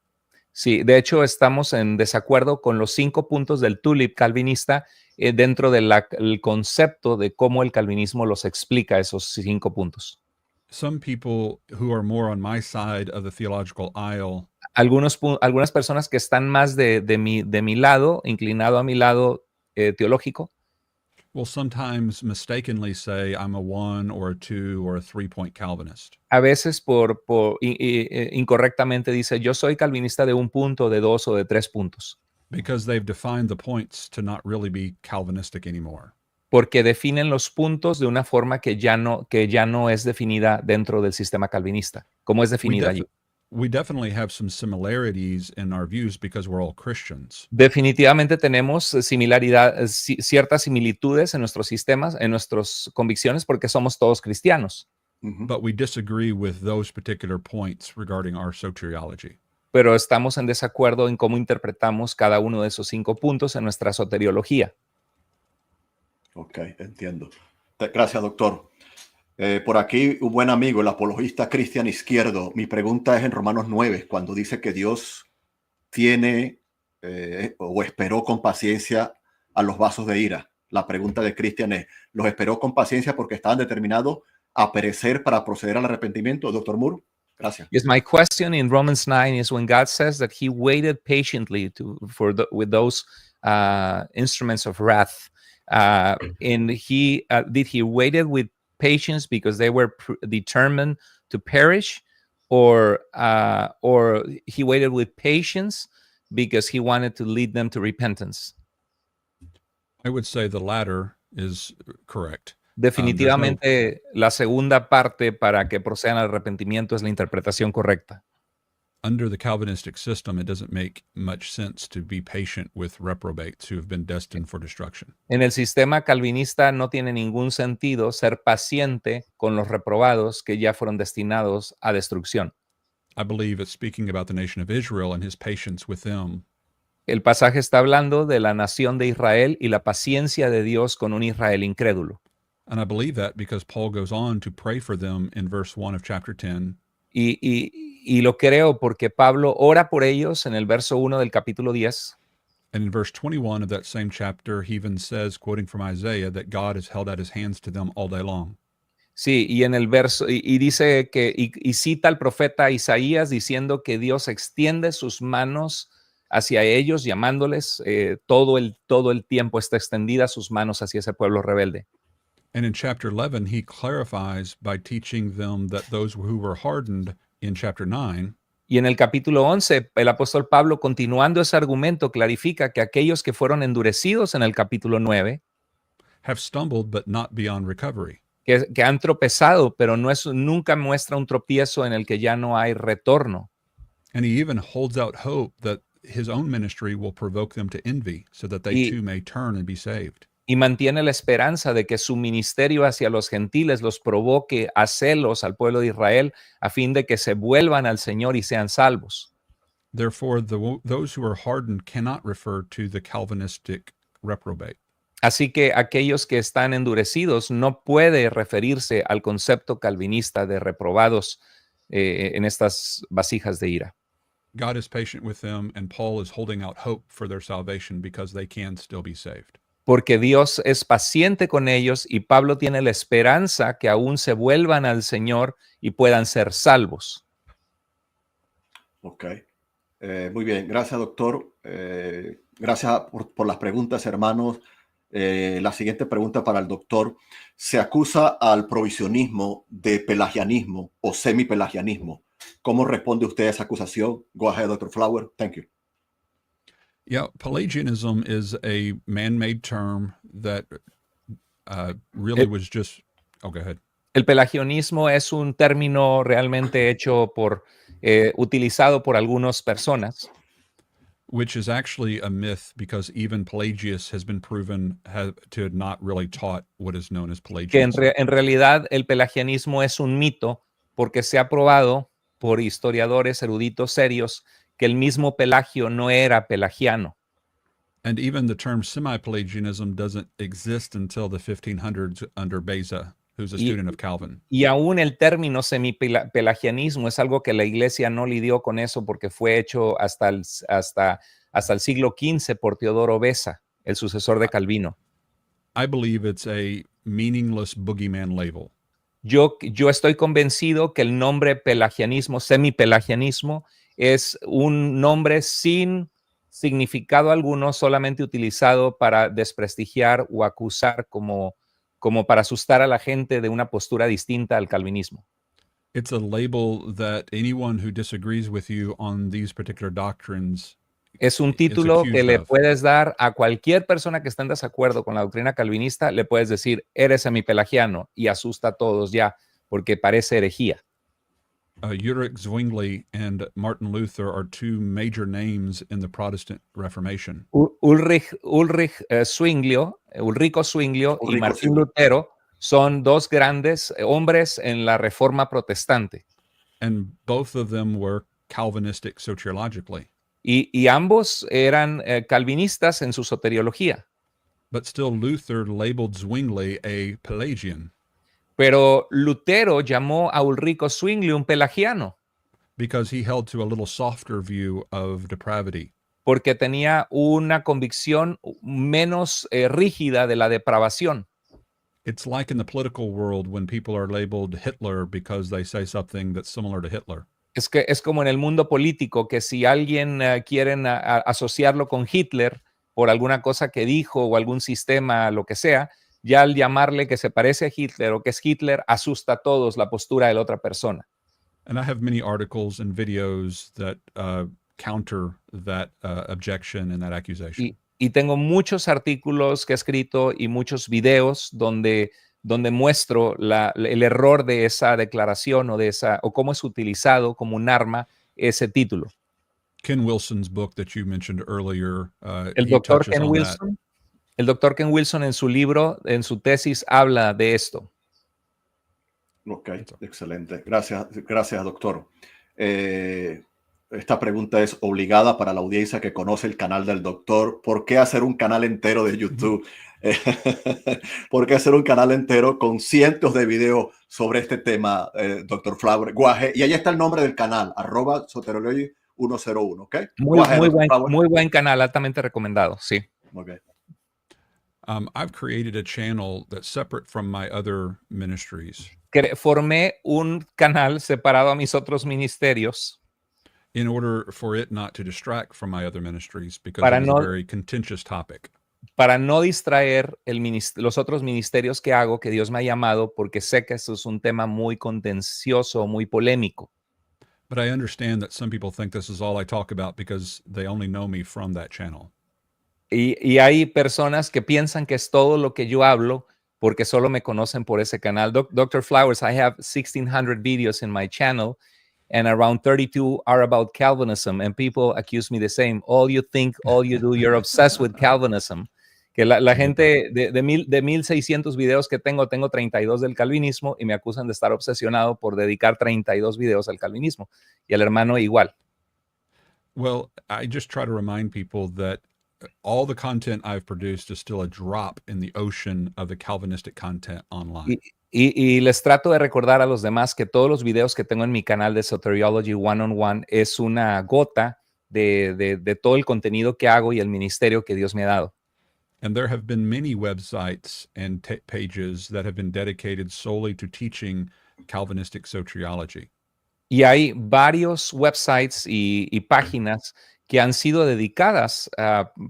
Sí, de hecho estamos en desacuerdo con los 5 puntos del tulip calvinista dentro del concepto de cómo el calvinismo los explica esos 5 puntos. Some people who are more on my side of the theological aisle Algunas personas que están más de mi lado, inclinado a mi lado teológico, will sometimes mistakenly say I'm a 1 or a 2 or a 3-point Calvinist. a veces incorrectamente dice, yo soy calvinista de 1 punto, de 2 o de 3 puntos. Because they've defined the points to not really be Calvinistic anymore. Porque definen los puntos de una forma que ya no es definida dentro del sistema calvinista, como es definida allí. We definitely have some similarities in our views because we're all Christians. Definitivamente tenemos ciertas similitudes en nuestros sistemas, en nuestras convicciones, porque somos todos cristianos. But we disagree with those particular points regarding our soteriology. Pero estamos en desacuerdo en cómo interpretamos cada uno de esos 5 puntos en nuestra soteriología. Ok, entiendo. Gracias, doctor. Por aquí, un buen amigo, el apologista Cristian Izquierdo. Mi pregunta es en Romanos 9, cuando dice que Dios tiene o esperó con paciencia a los vasos de ira. La pregunta de Cristian es, ¿los esperó con paciencia porque estaban determinados a perecer para proceder al arrepentimiento? Doctor Moore, gracias. Yes, my question in Romans 9 is when God says that he waited patiently with those instruments of wrath, and did he waited with patience because they were determined to perish, or he waited with patience because he wanted to lead them to repentance? I would say the latter is correct. Definitivamente la segunda parte para que procedan al arrepentimiento es la interpretación correcta. Under the Calvinistic system, it doesn't make much sense to be patient with reprobates who have been destined for destruction. En el sistema calvinista no tiene ningún sentido ser paciente con los reprobados que ya fueron destinados a destrucción. I believe it's speaking about the nation of Israel and his patience with them. El pasaje está hablando de la nación de Israel y la paciencia de Dios con un Israel incrédulo. And I believe that because Paul goes on to pray for them in verse 1 of chapter 10. Y lo creo porque Pablo ora por ellos en el verso 1 del capítulo 10. And in verse 21 of that same chapter, he even says, quoting from Isaiah, that God has held out his hands to them all day long. Sí, y en el verso, y dice que, y cita al profeta Isaías diciendo que Dios extiende sus manos hacia ellos, llamándoles, todo el tiempo está extendida sus manos hacia ese pueblo rebelde. And in chapter 11, he clarifies by teaching them that those who were hardened in chapter 9. Y en el capítulo 11, el apóstol Pablo, continuando ese argumento, clarifica que aquellos que fueron endurecidos en el capítulo 9 have stumbled, but not beyond recovery. Que han tropezado, pero nunca muestra un tropiezo en el que ya no hay retorno. And he even holds out hope that his own ministry will provoke them to envy, so that they too may turn and be saved. Y mantiene la esperanza de que su ministerio hacia los gentiles los provoque a celos al pueblo de Israel a fin de que se vuelvan al Señor y sean salvos. Therefore, those who are hardened cannot refer to the Calvinistic reprobate. Así que aquellos que están endurecidos no puede referirse al concepto calvinista de reprobados en estas vasijas de ira. God is patient with them, and Paul is holding out hope for their salvation because they can still be saved. Porque Dios es paciente con ellos y Pablo tiene la esperanza que aún se vuelvan al Señor y puedan ser salvos. Ok. Muy bien. Gracias, doctor. Gracias por las preguntas, hermanos. La siguiente pregunta para el doctor. Se acusa al provisionismo de pelagianismo o semipelagianismo. ¿Cómo responde usted a esa acusación? Go ahead, Dr. Flower. Thank you. Yeah, Pelagianism is a man-made term that really was just... Oh, go ahead. El pelagianismo es un término realmente hecho utilizado por algunas personas. Which is actually a myth because even Pelagius has been proven to have not really taught what is known as Pelagianism. Que en realidad el pelagianismo es un mito porque se ha probado por historiadores eruditos serios que el mismo Pelagio no era pelagiano. And even the term semi-Pelagianism doesn't exist until the 1500s under Beza, who's a student of Calvin. Y aún el término semipelagianismo es algo que la iglesia no lidió con eso porque fue hecho hasta el siglo XV por Teodoro Beza, el sucesor de Calvino. I believe it's a meaningless boogeyman label. Yo estoy convencido que el nombre pelagianismo, semipelagianismo, es un nombre sin significado alguno, solamente utilizado para desprestigiar o acusar como para asustar a la gente de una postura distinta al calvinismo. It's a label that anyone who disagrees with you on these particular doctrines Es un título que le puedes dar a cualquier persona que esté en desacuerdo con la doctrina calvinista, le puedes decir, eres semipelagiano, y asusta a todos ya, porque parece herejía. Ulrich Zwingli and Martin Luther are two major names in the Protestant Reformation. Ulrico Zwinglio y Martín Lutero son dos grandes hombres en la Reforma protestante. And both of them were Calvinistic soteriologically. Y ambos eran calvinistas en su soteriología. But still Luther labeled Zwingli a Pelagian. Pero Lutero llamó a Ulrico Zwingli un pelagiano. Because he held to a little softer view of depravity. Porque tenía una convicción menos rígida de la depravación. It's like in the political world when people are labeled Hitler because they say something that's similar to Hitler. Es como en el mundo político, que si alguien quieren asociarlo con Hitler por alguna cosa que dijo o algún sistema, lo que sea, ya al llamarle que se parece a Hitler o que es Hitler, asusta a todos la postura de la otra persona. And I have many articles and videos that counter that objection and that accusation. Y tengo muchos artículos que he escrito y muchos videos donde muestro el error de esa declaración o cómo es utilizado como un arma ese título. Ken Wilson's book that you mentioned earlier. El doctor Ken Wilson en su libro, en su tesis, habla de esto. Ok, excelente. Gracias, doctor. Esta pregunta es obligada para la audiencia que conoce el canal del doctor. ¿Por qué hacer un canal entero de YouTube? ¿Por qué hacer un canal entero con cientos de videos sobre este tema, doctor Flower? Guaje, y ahí está el nombre del canal, @Soteriology101, ¿ok? Muy buen canal, altamente recomendado, sí. Okay. I've created a channel that's separate from my other ministries. Formé un canal separado a mis otros ministerios. In order for it not to distract from my other ministries, because it's a very contentious topic. Para no distraer los otros ministerios que hago, que Dios me ha llamado, porque sé que esto es un tema muy contencioso, muy polémico. But I understand that some people think this is all I talk about because they only know me from that channel. Y hay personas que piensan que es todo lo que yo hablo porque solo me conocen por ese canal. Dr. Flowers, I have 1,600 videos in my channel, and around 32 are about Calvinism, and people accuse me the same. All you think, all you do, you're obsessed with Calvinism. Que la gente de 1,600 videos que tengo 32 del calvinismo y me acusan de estar obsesionado por dedicar 32 videos al calvinismo. Y el hermano igual. Well, I just try to remind people that all the content I've produced is still a drop in the ocean of the Calvinistic content online. Y les trato de recordar a los demás que todos los videos que tengo en mi canal de Soteriology One-on-One es una gota de todo el contenido que hago y el ministerio que Dios me ha dado. And there have been many websites and pages that have been dedicated solely to teaching Calvinistic soteriology. Y hay varios websites y páginas que han sido dedicadas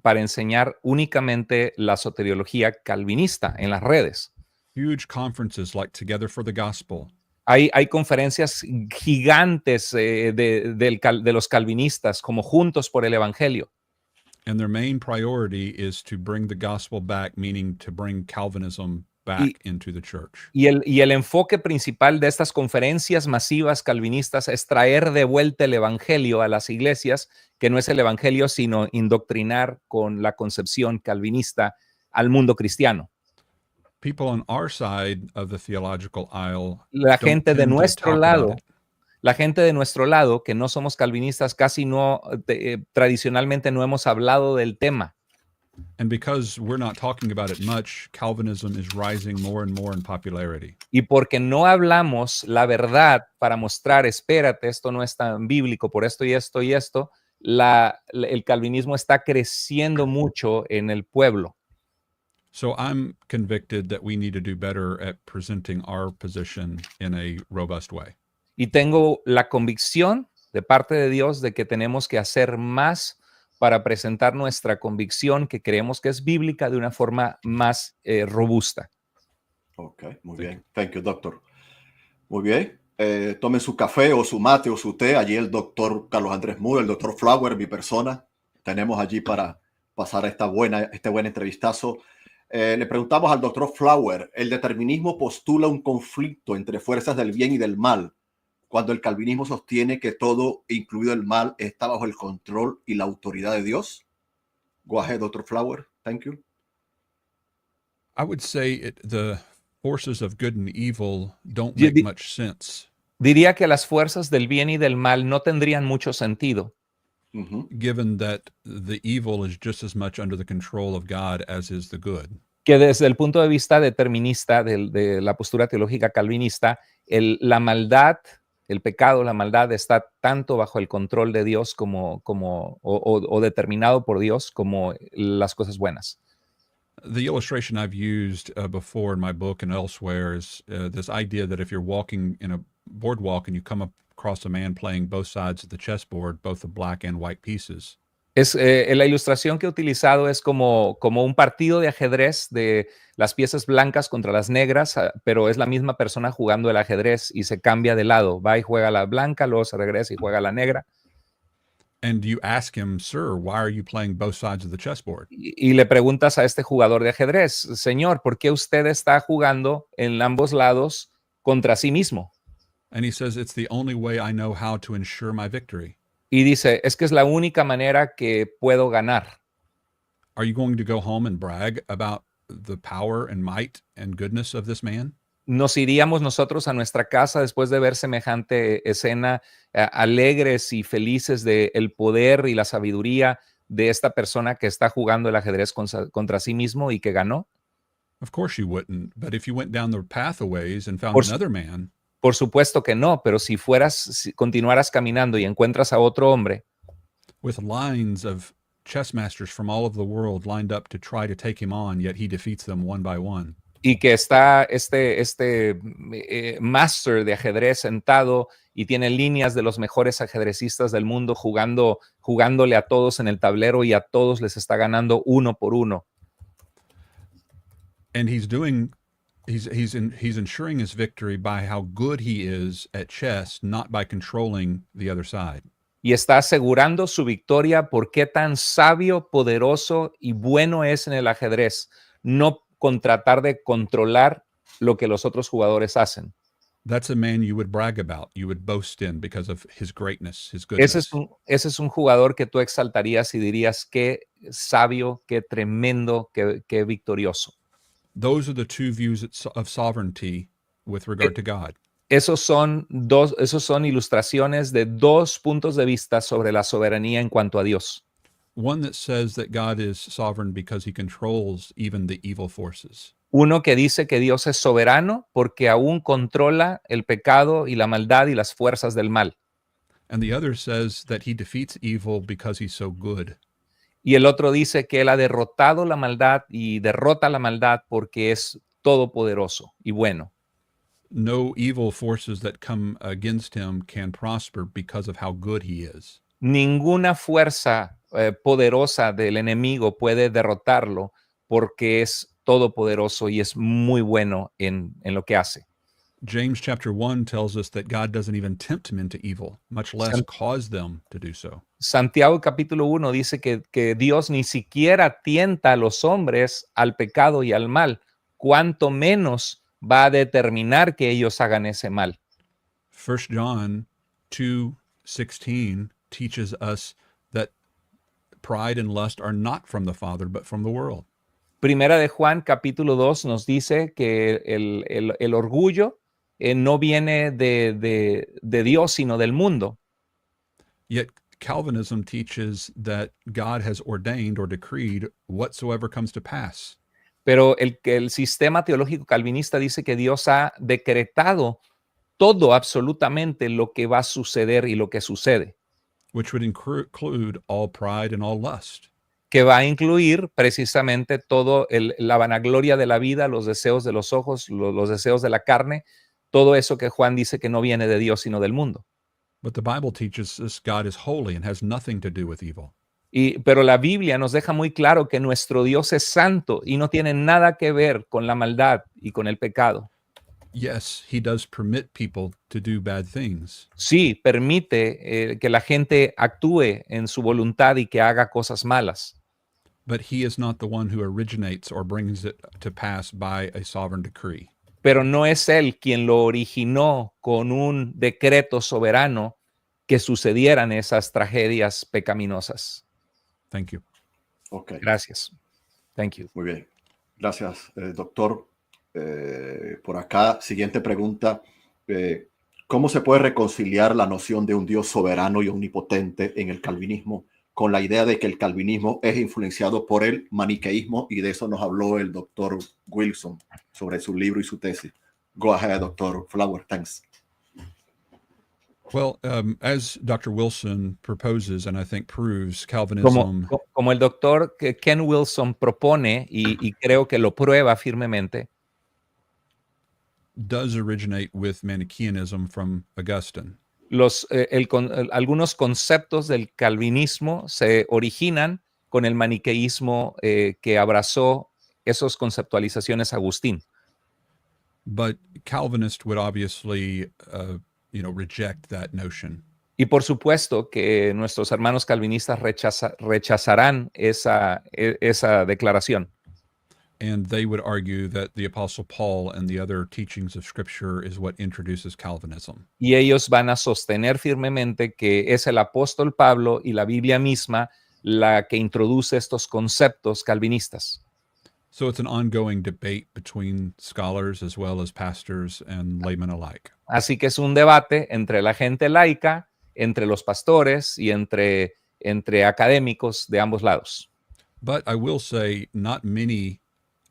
para enseñar únicamente la soteriología calvinista en las redes. Huge conferences like Together for the Gospel. Hay conferencias gigantes de los calvinistas como Juntos por el Evangelio. And their main priority is to bring the gospel back, meaning to bring Calvinism back into the church. Y el enfoque principal de estas conferencias masivas calvinistas es traer de vuelta el evangelio a las iglesias, que no es el evangelio, sino indoctrinar con la concepción calvinista al mundo cristiano. People on our side of the theological aisle, La gente de nuestro lado, La gente de nuestro lado, que no somos calvinistas, casi no, tradicionalmente no hemos hablado del tema. And because we're not talking about it much, Calvinism is rising more and more in popularity. Y porque no hablamos la verdad para mostrar, espérate, esto no es tan bíblico, por esto y esto y esto, el calvinismo está creciendo mucho en el pueblo. So I'm convicted that we need to do better at presenting our position in a robust way. Y tengo la convicción de parte de Dios de que tenemos que hacer más para presentar nuestra convicción que creemos que es bíblica de una forma más robusta. Ok, muy bien. Thank you, doctor. Muy bien. Tomen su café o su mate o su té. Allí el doctor Carlos Andrés Mudo, el doctor Flower, mi persona. Tenemos allí para pasar este buen entrevistazo. Le preguntamos al doctor Flower, ¿el determinismo postula un conflicto entre fuerzas del bien y del mal, cuando el calvinismo sostiene que todo, incluido el mal, está bajo el control y la autoridad de Dios? Go ahead, Dr. Flower. Thank you. I would say the forces of good and evil don't Yo make di- much sense, Diría que las fuerzas del bien y del mal no tendrían mucho sentido, Ujú. given that the evil is just as much under the control of God as is the good. que desde el punto de vista determinista de la postura teológica calvinista, la maldad, el pecado, la maldad está tanto bajo el control de Dios o determinado por Dios como las cosas buenas. The illustration I've used before in my book and elsewhere is this idea that if you're walking in a boardwalk and you come across a man playing both sides of the chessboard, both the black and white pieces, La ilustración que he utilizado es como un partido de ajedrez de las piezas blancas contra las negras, pero es la misma persona jugando el ajedrez y se cambia de lado. Va y juega la blanca, luego se regresa y juega la negra. and you ask him, "Sir, why are you playing both sides of the chessboard?" Y le preguntas a este jugador de ajedrez, señor, ¿por qué usted está jugando en ambos lados contra sí mismo? And he says, "It's the only way I know how to ensure my victory." Y dice, es que es la única manera que puedo ganar. Are you going to go home and brag about the power and might and goodness of this man? ¿Nos iríamos nosotros a nuestra casa después de ver semejante escena, alegres y felices del poder y la sabiduría de esta persona que está jugando el ajedrez contra sí mismo y que ganó? Of course you wouldn't. But if you went down the path a ways and found Por su- another man, Por supuesto que no, pero si continuaras caminando y encuentras a otro hombre with lines of chess masters from all over the world lined up to try to take him on, yet he defeats them one by one, y que está este master de ajedrez sentado y tiene líneas de los mejores ajedrecistas del mundo jugándole a todos en el tablero y a todos les está ganando uno por uno. and he's ensuring his victory by how good he is at chess, not by controlling the other side. Y está asegurando su victoria por qué tan sabio, poderoso y bueno es en el ajedrez, no con tratar de controlar lo que los otros jugadores hacen. That's a man you would brag about, you would boast in because of his greatness, his goodness. Ese es un jugador que tú exaltarías y dirías qué sabio, qué tremendo, qué victorioso. Those are the two views of sovereignty with regard to God. Esos son ilustraciones de dos puntos de vista sobre la soberanía en cuanto a Dios. One that says that God is sovereign because he controls even the evil forces. Uno que dice que Dios es soberano porque aún controla el pecado y la maldad y las fuerzas del mal. And the other says that he defeats evil because he's so good. Y el otro dice que Él ha derrotado la maldad y derrota la maldad porque es todopoderoso y bueno. No evil forces that come against him can prosper because of how good he is. Ninguna fuerza poderosa del enemigo puede derrotarlo porque es todopoderoso y es muy bueno en lo que hace. James chapter 1 tells us that God doesn't even tempt men to evil, much less cause them to do so. Santiago capítulo 1 dice que Dios ni siquiera tienta a los hombres al pecado y al mal, cuanto menos va a determinar que ellos hagan ese mal. 1 John 2:16 teaches us that pride and lust are not from the Father, but from the world. Primera de Juan capítulo 2 nos dice que el orgullo no viene de Dios, sino del mundo. Yet Calvinism teaches that God has ordained or decreed whatsoever comes to pass. Pero el sistema teológico calvinista dice que Dios ha decretado todo, absolutamente, lo que va a suceder y lo que sucede, Which would include all pride and all lust. que va a incluir precisamente todo la vanagloria de la vida, los deseos de los ojos, los deseos de la carne, todo eso que Juan dice que no viene de Dios, sino del mundo. But the Bible teaches us God is holy and has nothing to do with evil. Pero la Biblia nos deja muy claro que nuestro Dios es santo y no tiene nada que ver con la maldad y con el pecado. Yes, he does permit people to do bad things, Sí, permite que la gente actúe en su voluntad y que haga cosas malas, but he is not the one who originates or brings it to pass by a sovereign decree. pero no es Él quien lo originó con un decreto soberano que sucedieran esas tragedias pecaminosas. Thank you. Ok, Gracias. Thank you. muy bien. Gracias, doctor. Por acá, siguiente pregunta. ¿Cómo se puede reconciliar la noción de un Dios soberano y omnipotente en el calvinismo con la idea de que el calvinismo es influenciado por el maniqueísmo? Y de eso nos habló el doctor Wilson sobre su libro y su tesis. Go ahead, Dr. Flower. Thanks. Well, as Dr. Wilson proposes, and I think proves, Calvinism Como el doctor Ken Wilson propone y creo que lo prueba firmemente, does originate with Manichaeanism from Augustine. algunos conceptos del calvinismo se originan con el maniqueísmo que abrazó esas conceptualizaciones Agustín. But Calvinists would obviously, reject that notion. Y por supuesto que nuestros hermanos calvinistas rechazarán esa declaración. And they would argue that the Apostle Paul and the other teachings of Scripture is what introduces Calvinism. Y ellos van a sostener firmemente que es el apóstol Pablo y la Biblia misma la que introduce estos conceptos calvinistas. So it's an ongoing debate between scholars as well as pastors and laymen alike. Así que es un debate entre la gente laica, entre los pastores y entre académicos de ambos lados. But I will say not many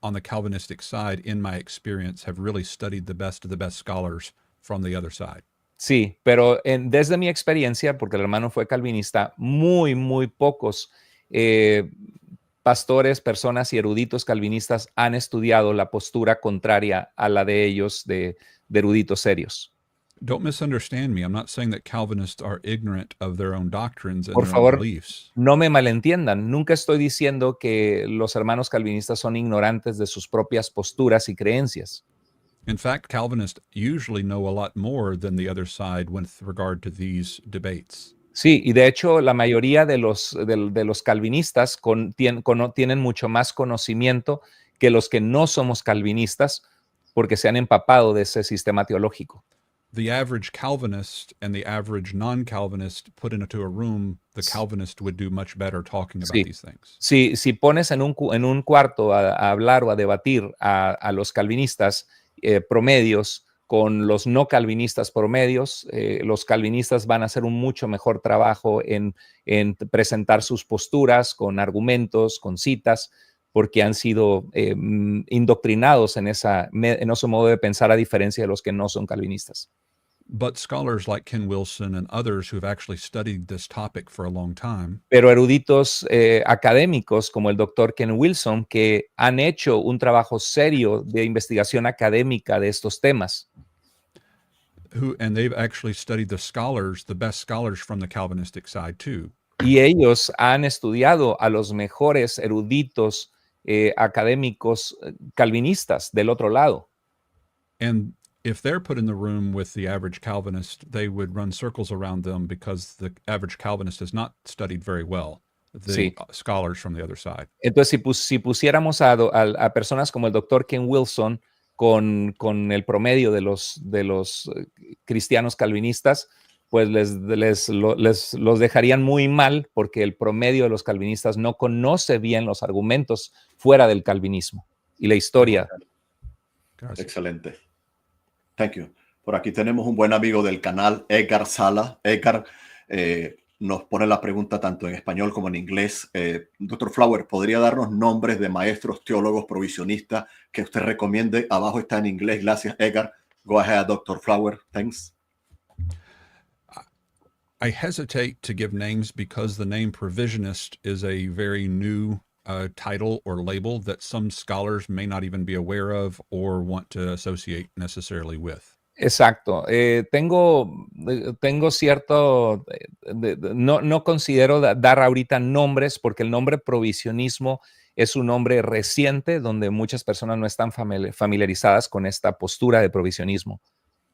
on the Calvinistic side, in my experience, have really studied the best of the best scholars from the other side. Sí, pero desde mi experiencia, porque el hermano fue calvinista, muy pocos pastores, personas y eruditos calvinistas han estudiado la postura contraria a la de ellos, de eruditos serios. Don't misunderstand me. I'm not saying that Calvinists are ignorant of their own doctrines and Por their own favor, beliefs. no me malentiendan. Nunca estoy diciendo que los hermanos calvinistas son ignorantes de sus propias posturas y creencias. In fact, Calvinists usually know a lot more than the other side with regard to these debates. Sí, y de hecho la mayoría de los calvinistas tienen mucho más conocimiento que los que no somos calvinistas porque se han empapado de ese sistema teológico. The average Calvinist and the average non-Calvinist put into a room, the Calvinist would do much better talking about these things. Si pones en un cuarto a hablar o a debatir a los calvinistas promedios con los no calvinistas promedios, los calvinistas van a hacer un mucho mejor trabajo en presentar sus posturas con argumentos, con citas, porque han sido indoctrinados en ese modo de pensar a diferencia de los que no son calvinistas. But scholars like Ken Wilson and others who've actually studied this topic for a long time, Pero eruditos académicos como el doctor Ken Wilson, que han hecho un trabajo serio de investigación académica de estos temas, and they've actually studied the best scholars from the Calvinistic side too. y ellos han estudiado a los mejores eruditos académicos calvinistas del otro lado. And if they're put in the room with the average Calvinist, they would run circles around them because the average Calvinist has not studied very well the scholars from the other side. Entonces, si pusiéramos a personas como el doctor Ken Wilson con el promedio de los cristianos calvinistas, pues los dejarían muy mal porque el promedio de los calvinistas no conoce bien los argumentos fuera del calvinismo y la historia. Excelente. Thank you. Por aquí tenemos un buen amigo del canal, Edgar Sala. Edgar nos pone la pregunta tanto en español como en inglés. Dr. Flower, ¿podría darnos nombres de maestros teólogos provisionistas que usted recomiende? Abajo está en inglés. Gracias, Edgar. Go ahead, Dr. Flower. Thanks. I hesitate to give names because the name provisionist is a very new title or label that some scholars may not even be aware of or want to associate necessarily with. Exacto. Tengo cierto, no considero dar ahorita nombres porque el nombre provisionismo es un nombre reciente donde muchas personas no están familiarizadas con esta postura de provisionismo.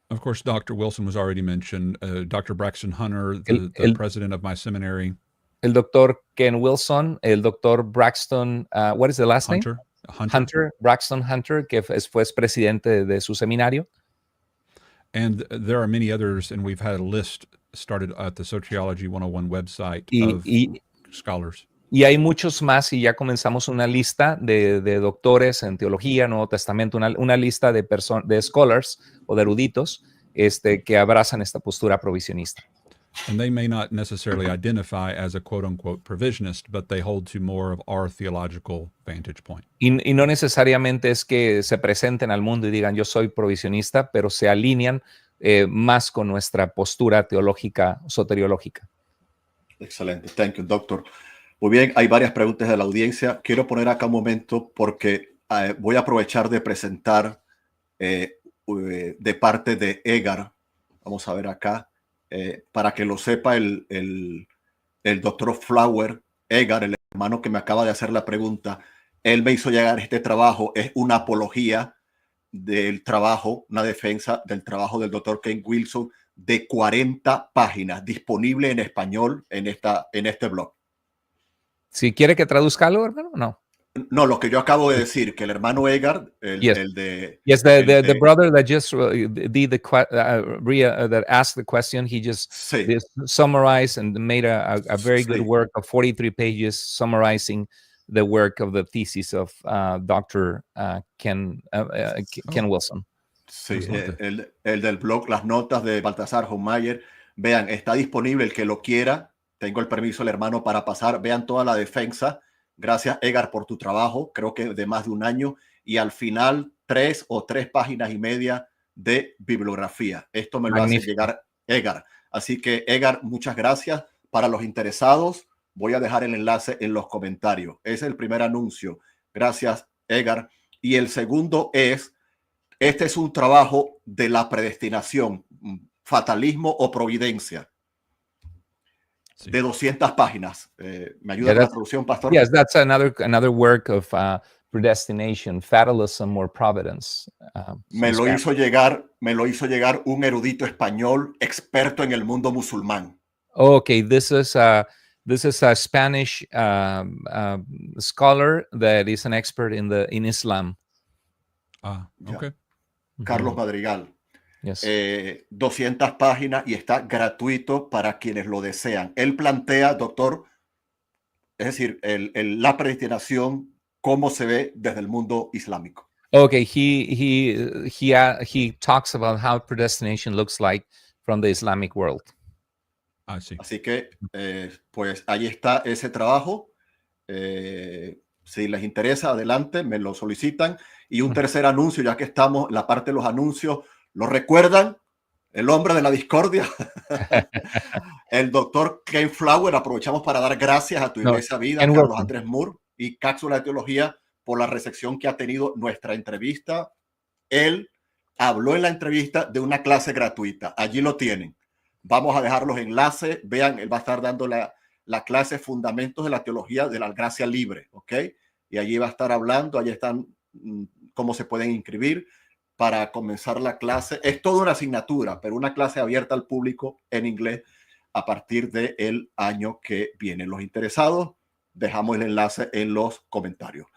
Of course, Dr. Wilson was already mentioned. Dr. Braxton Hunter, the president of my seminary. El doctor Ken Wilson, el doctor Braxton, what is the last name? Hunter, Braxton Hunter, que fue presidente de su seminario. And there are many others, and we've had a list started at the Sociology 101 website of scholars. Y hay muchos más, y ya comenzamos una lista de doctores en teología, Nuevo Testamento, una lista de scholars o de eruditos que abrazan esta postura provisionista. And they may not necessarily identify as a quote-unquote provisionist, but they hold to more of our theological vantage point. Y no necesariamente es que se presenten al mundo y digan yo soy provisionista, pero se alinean más con nuestra postura teológica, soteriológica. Excelente. Thank you, doctor. Muy bien, hay varias preguntas de la audiencia. Quiero poner acá un momento porque voy a aprovechar de presentar de parte de Edgar. Vamos a ver acá. Para que lo sepa el doctor Flower, Edgar, el hermano que me acaba de hacer la pregunta, él me hizo llegar este trabajo. Es una apología del trabajo, una defensa del trabajo del doctor Ken Wilson de 40 páginas, disponible en español en este blog. Si quiere que traduzca algo, hermano, no. No, lo que yo acabo de decir, que el hermano Edgar, the brother that just did that asked the question, he just summarized and made a very good work of 43 pages summarizing the work of the thesis of Dr. Ken Wilson. Sí, el del blog, las notas de Baltasar Hohmeyer. Vean, está disponible el que lo quiera. Tengo el permiso del hermano para pasar. Vean toda la defensa. Gracias, Edgar, por tu trabajo. Creo que de más de un año. Y al final, 3 o 3 páginas y media de bibliografía. Esto me lo hace llegar Edgar. Así que, Edgar, muchas gracias. Para los interesados, voy a dejar el enlace en los comentarios. Ese es el primer anuncio. Gracias, Edgar. Y el segundo es, este es un trabajo de la predestinación, fatalismo o providencia. De 200 páginas. ¿Me ayuda con la traducción, pastor? Yes, that's another work of predestination, fatalism or providence. Me lo hizo llegar un erudito español experto en el mundo musulmán. Okay, this is a Spanish scholar that is an expert in Islam. Okay. Carlos Madrigal. Yes. 200 páginas y está gratuito para quienes lo desean. Él plantea, doctor, es decir, la predestinación, cómo se ve desde el mundo islámico. Okay, he talks about how predestination looks like from the Islamic world. Así que, pues ahí está ese trabajo. Si les interesa, adelante, me lo solicitan. Y un tercer anuncio, ya que estamos en la parte de los anuncios, ¿lo recuerdan? El hombre de la discordia. El doctor Ken Flower. Aprovechamos para dar gracias a tu Iglesia Vida, Carlos Andrés Moore y Cápsula de Teología por la recepción que ha tenido nuestra entrevista. Él habló en la entrevista de una clase gratuita. Allí lo tienen. Vamos a dejar los enlaces. Vean, él va a estar dando la clase Fundamentos de la Teología de la Gracia Libre. ¿Ok? Y allí va a estar hablando. Allí están cómo se pueden inscribir para comenzar la clase. Es toda una asignatura, pero una clase abierta al público en inglés a partir del año que viene. Los interesados, dejamos el enlace en los comentarios.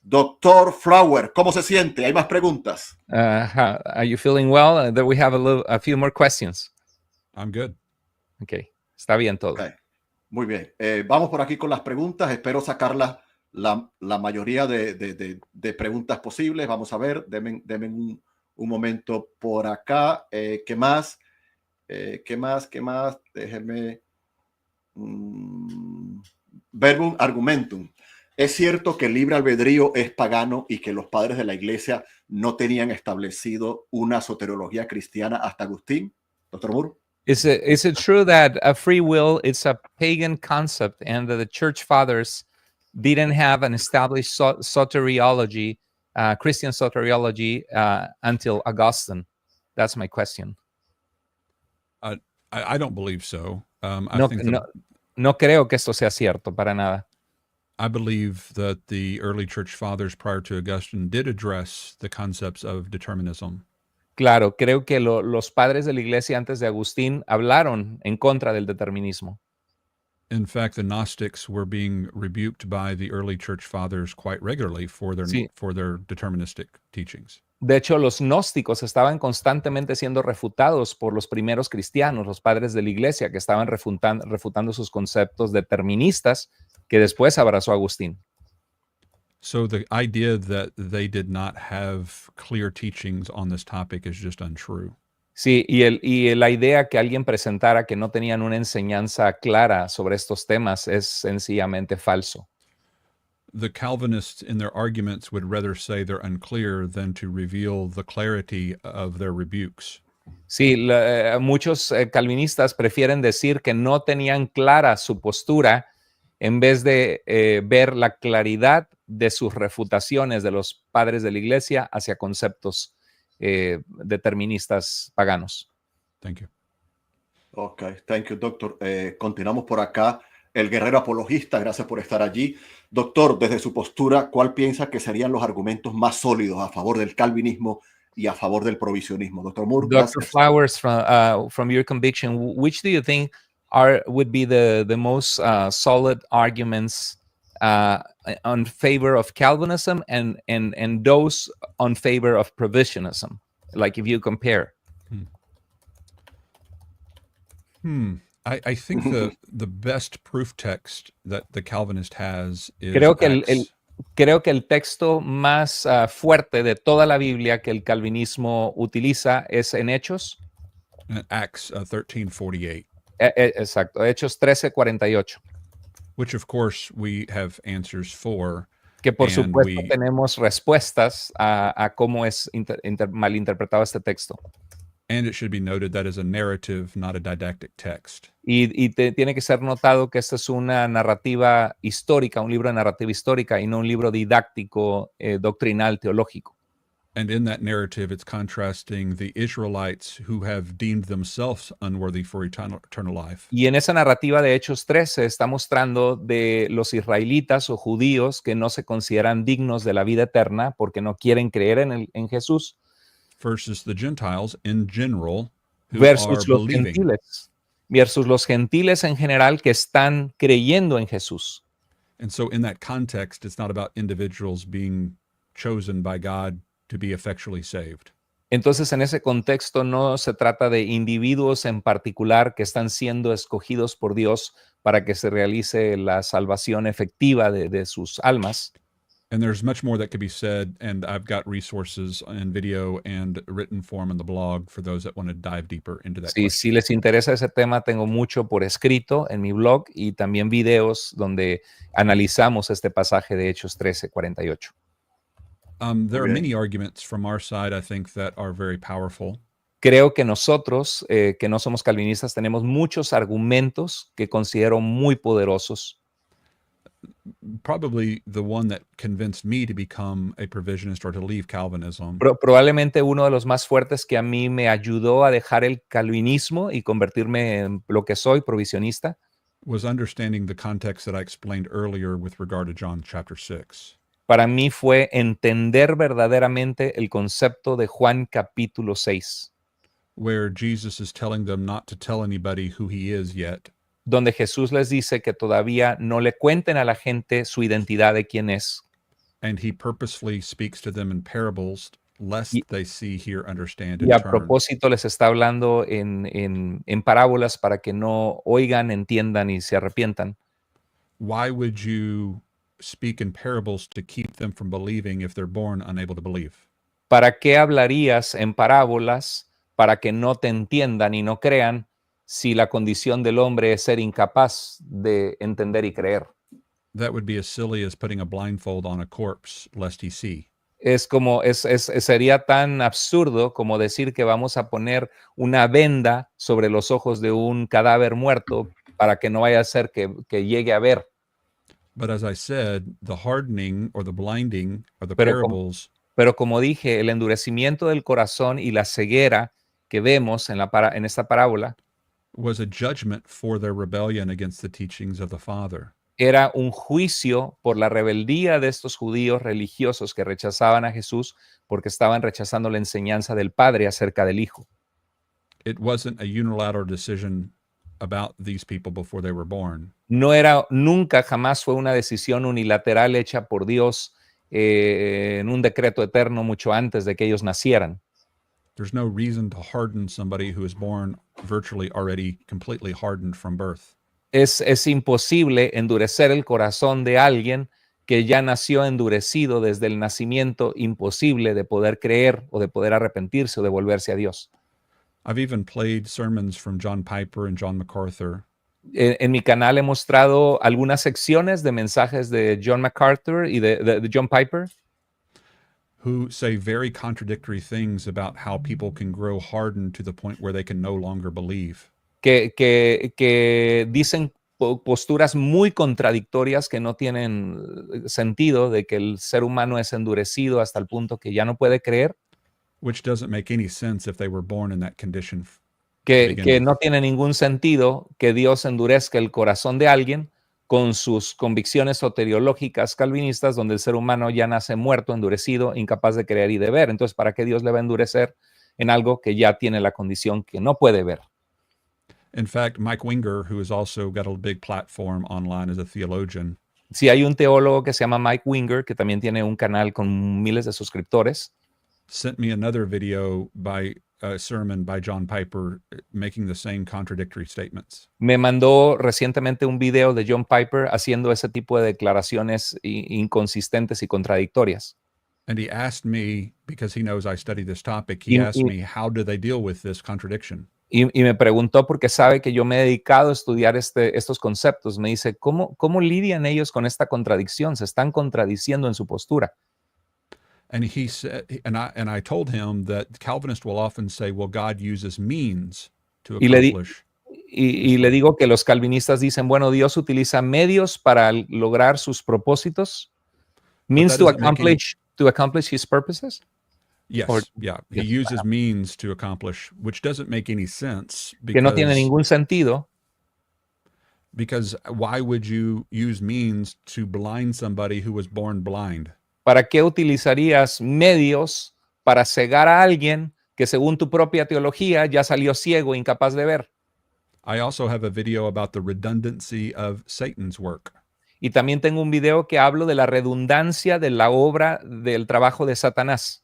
Doctor Flower, ¿cómo se siente? ¿Hay más preguntas? Are you feeling well? We have a few more questions. I'm good. Okay, está bien todo. Okay. Muy bien. Vamos por aquí con las preguntas. Espero sacar la mayoría de preguntas posibles. Vamos a ver. Denme un momento por acá. ¿Qué más? ¿Qué más? Déjenme. Verbum argumentum. ¿Es cierto que el libre albedrío es pagano y que los padres de la iglesia no tenían establecido una soteriología cristiana hasta Agustín? Doctor Moore. Is it true that a free will is a pagan concept and that the church fathers didn't have an established soteriology, Christian soteriology, until Augustine? That's my question. I don't believe so. No creo que esto sea cierto para nada. I believe that the early church fathers prior to Augustine did address the concepts of determinism. Claro, creo que los padres de la iglesia antes de Agustín hablaron en contra del determinismo. In fact, the Gnostics were being rebuked by the early church fathers quite regularly for their deterministic teachings. De hecho, los gnósticos estaban constantemente siendo refutados por los primeros cristianos, los padres de la iglesia, que estaban refutando sus conceptos deterministas que después abrazó Agustín. So the idea that they did not have clear teachings on this topic is just untrue. Sí, y la idea que alguien presentara que no tenían una enseñanza clara sobre estos temas es sencillamente falso. The Calvinists in their arguments would rather say they're unclear than to reveal the clarity of their rebukes. Sí, muchos calvinistas prefieren decir que no tenían clara su postura en vez de ver la claridad de sus refutaciones de los padres de la iglesia hacia conceptos deterministas paganos. Thank you. Ok, thank you, doctor. Continuamos por acá. El guerrero apologista, gracias por estar allí. Doctor, desde su postura, ¿cuál piensa que serían los argumentos más sólidos a favor del calvinismo y a favor del provisionismo? Doctor Moore, Dr. Flowers, from your conviction, which do you think would be the most solid arguments on favor of Calvinism and those on favor of provisionism? Like if you compare. I think the best proof text that the Calvinist has is Creo que el texto más fuerte de toda la Biblia que el calvinismo utiliza es en Hechos. Acts 13:48. Exacto, Hechos 13:48. Which of course we have answers for. Que por supuesto tenemos respuestas a cómo es malinterpretado este texto. And it should be noted that is a narrative, not a didactic text. Y tiene que ser notado que esta es una narrativa histórica, un libro de narrativa histórica y no un libro didáctico, doctrinal, teológico. And in that narrative, it's contrasting the Israelites who have deemed themselves unworthy for eternal life. Y en esa narrativa de Hechos 13 está mostrando de los israelitas o judíos que no se consideran dignos de la vida eterna porque no quieren creer en Jesús. Versus the Gentiles in general who versus are los believing. gentiles. Versus los gentiles en general que están creyendo en Jesús. And so in that context, it's not about individuals being chosen by God to be effectually saved. Entonces, en ese contexto no se trata de individuos en particular que están siendo escogidos por Dios para que se realice la salvación efectiva de sus almas. And there's much more that could be said, and I've got resources in video and written form in the blog for those that want to dive deeper into that. Sí, si les interesa ese tema, tengo mucho por escrito en mi blog y también videos donde analizamos este pasaje de Hechos 13:48. There are many arguments from our side, I think, that are very powerful. Creo que nosotros, que no somos calvinistas, tenemos muchos argumentos que considero muy poderosos. Probably the one that convinced me to become a provisionist or to leave Calvinism. Probablemente uno de los más fuertes que a mí me ayudó a dejar el calvinismo y convertirme en lo que soy, provisionista. Was understanding the context that I explained earlier with regard to John chapter 6. Para mí fue entender verdaderamente el concepto de Juan capítulo 6. Where Jesus is telling them not to tell anybody who he is yet. Donde Jesús les dice que todavía no le cuenten a la gente su identidad de quién es. And he purposefully speaks to them in parables, lest they see, hear, understand, y and a turn. propósito les está hablando en parábolas para que no oigan, entiendan y se arrepientan. Why would you speak in parables to keep them from believing if they're born unable to believe? ¿para qué hablarías en parábolas para que no te entiendan y no crean si la condición del hombre es ser incapaz de entender y creer? That would be as silly as putting a blindfold on a corpse lest he see. Sería tan absurdo como decir que vamos a poner una venda sobre los ojos de un cadáver muerto para que no vaya a ser que llegue a ver. But as I said, the hardening or the blinding or the Pero parables Pero como dije, el endurecimiento del corazón y la ceguera que vemos en esta parábola was a judgment for their rebellion against the teachings of the Father. era un juicio por la rebeldía de estos judíos religiosos que rechazaban a Jesús porque estaban rechazando la enseñanza del Padre acerca del Hijo. It wasn't a unilateral decision about these people before they were born. Nunca jamás fue una decisión unilateral hecha por Dios en un decreto eterno mucho antes de que ellos nacieran. There's no reason to harden somebody who is born virtually already completely hardened from birth. Es imposible endurecer el corazón de alguien que ya nació endurecido desde el nacimiento, imposible de poder creer o de poder arrepentirse o de volverse a Dios. I've even played sermons from John Piper and John MacArthur. En mi canal he mostrado algunas secciones de mensajes de John MacArthur y de John Piper, who say very contradictory things about how people can grow hardened to the point where they can no longer believe. que dicen posturas muy contradictorias que no tienen sentido, de que el ser humano es endurecido hasta el punto que ya no puede creer, Which doesn't make any sense if they were born in that condition. que no tiene ningún sentido que Dios endurezca el corazón de alguien con sus convicciones soteriológicas calvinistas, donde el ser humano ya nace muerto, endurecido, incapaz de creer y de ver. Entonces, ¿para qué Dios le va a endurecer en algo que ya tiene la condición que no puede ver? In fact, Mike Winger, who has also got a big platform online as a theologian, Si hay un teólogo que se llama Mike Winger, que también tiene un canal con miles de suscriptores, sent me another video by a sermon by John Piper making the same contradictory statements. me mandó recientemente un video de John Piper haciendo ese tipo de declaraciones inconsistentes y contradictorias. And he asked me, because he knows I study this topic, Y- he asked y- me, how do they deal with this contradiction? Y me preguntó, porque sabe que yo me he dedicado a estudiar estos conceptos, me dice, ¿cómo lidian ellos con esta contradicción? Se están contradiciendo en su postura. And he said, and I told him that Calvinists will often say, well, God uses means to Y le di- accomplish. Y le digo que los calvinistas dicen, bueno, Dios utiliza medios para lograr sus propósitos. Means that to doesn't make any- accomplish his purposes. Yes, Or- yeah. He yes, uses means to accomplish, which doesn't make any sense Que no tiene because, ningún sentido, because why would you use means to blind somebody who was born blind? ¿para qué utilizarías medios para cegar a alguien que según tu propia teología ya salió ciego, incapaz de ver? I also have a video about the redundancy of Satan's work. Y también tengo un video que hablo de la redundancia de la obra del trabajo de Satanás.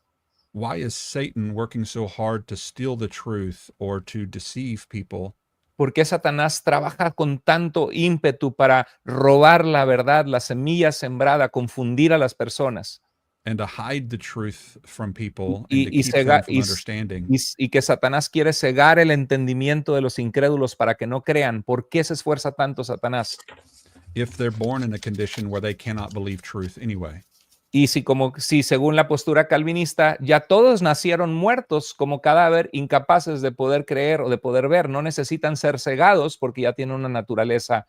Why is Satan working so hard to steal the truth or to deceive people? ¿Por qué Satanás trabaja con tanto ímpetu para robar la verdad, la semilla sembrada, confundir a las personas? And to hide the truth from people Y- and to y keep cega- them from y- understanding. Y que Satanás quiere cegar el entendimiento de los incrédulos para que no crean. ¿Por qué se esfuerza tanto Satanás? If they're born in a condition where they cannot believe truth anyway. Y si según la postura calvinista ya todos nacieron muertos como cadáver, incapaces de poder creer o de poder ver, no necesitan ser cegados porque ya tienen una naturaleza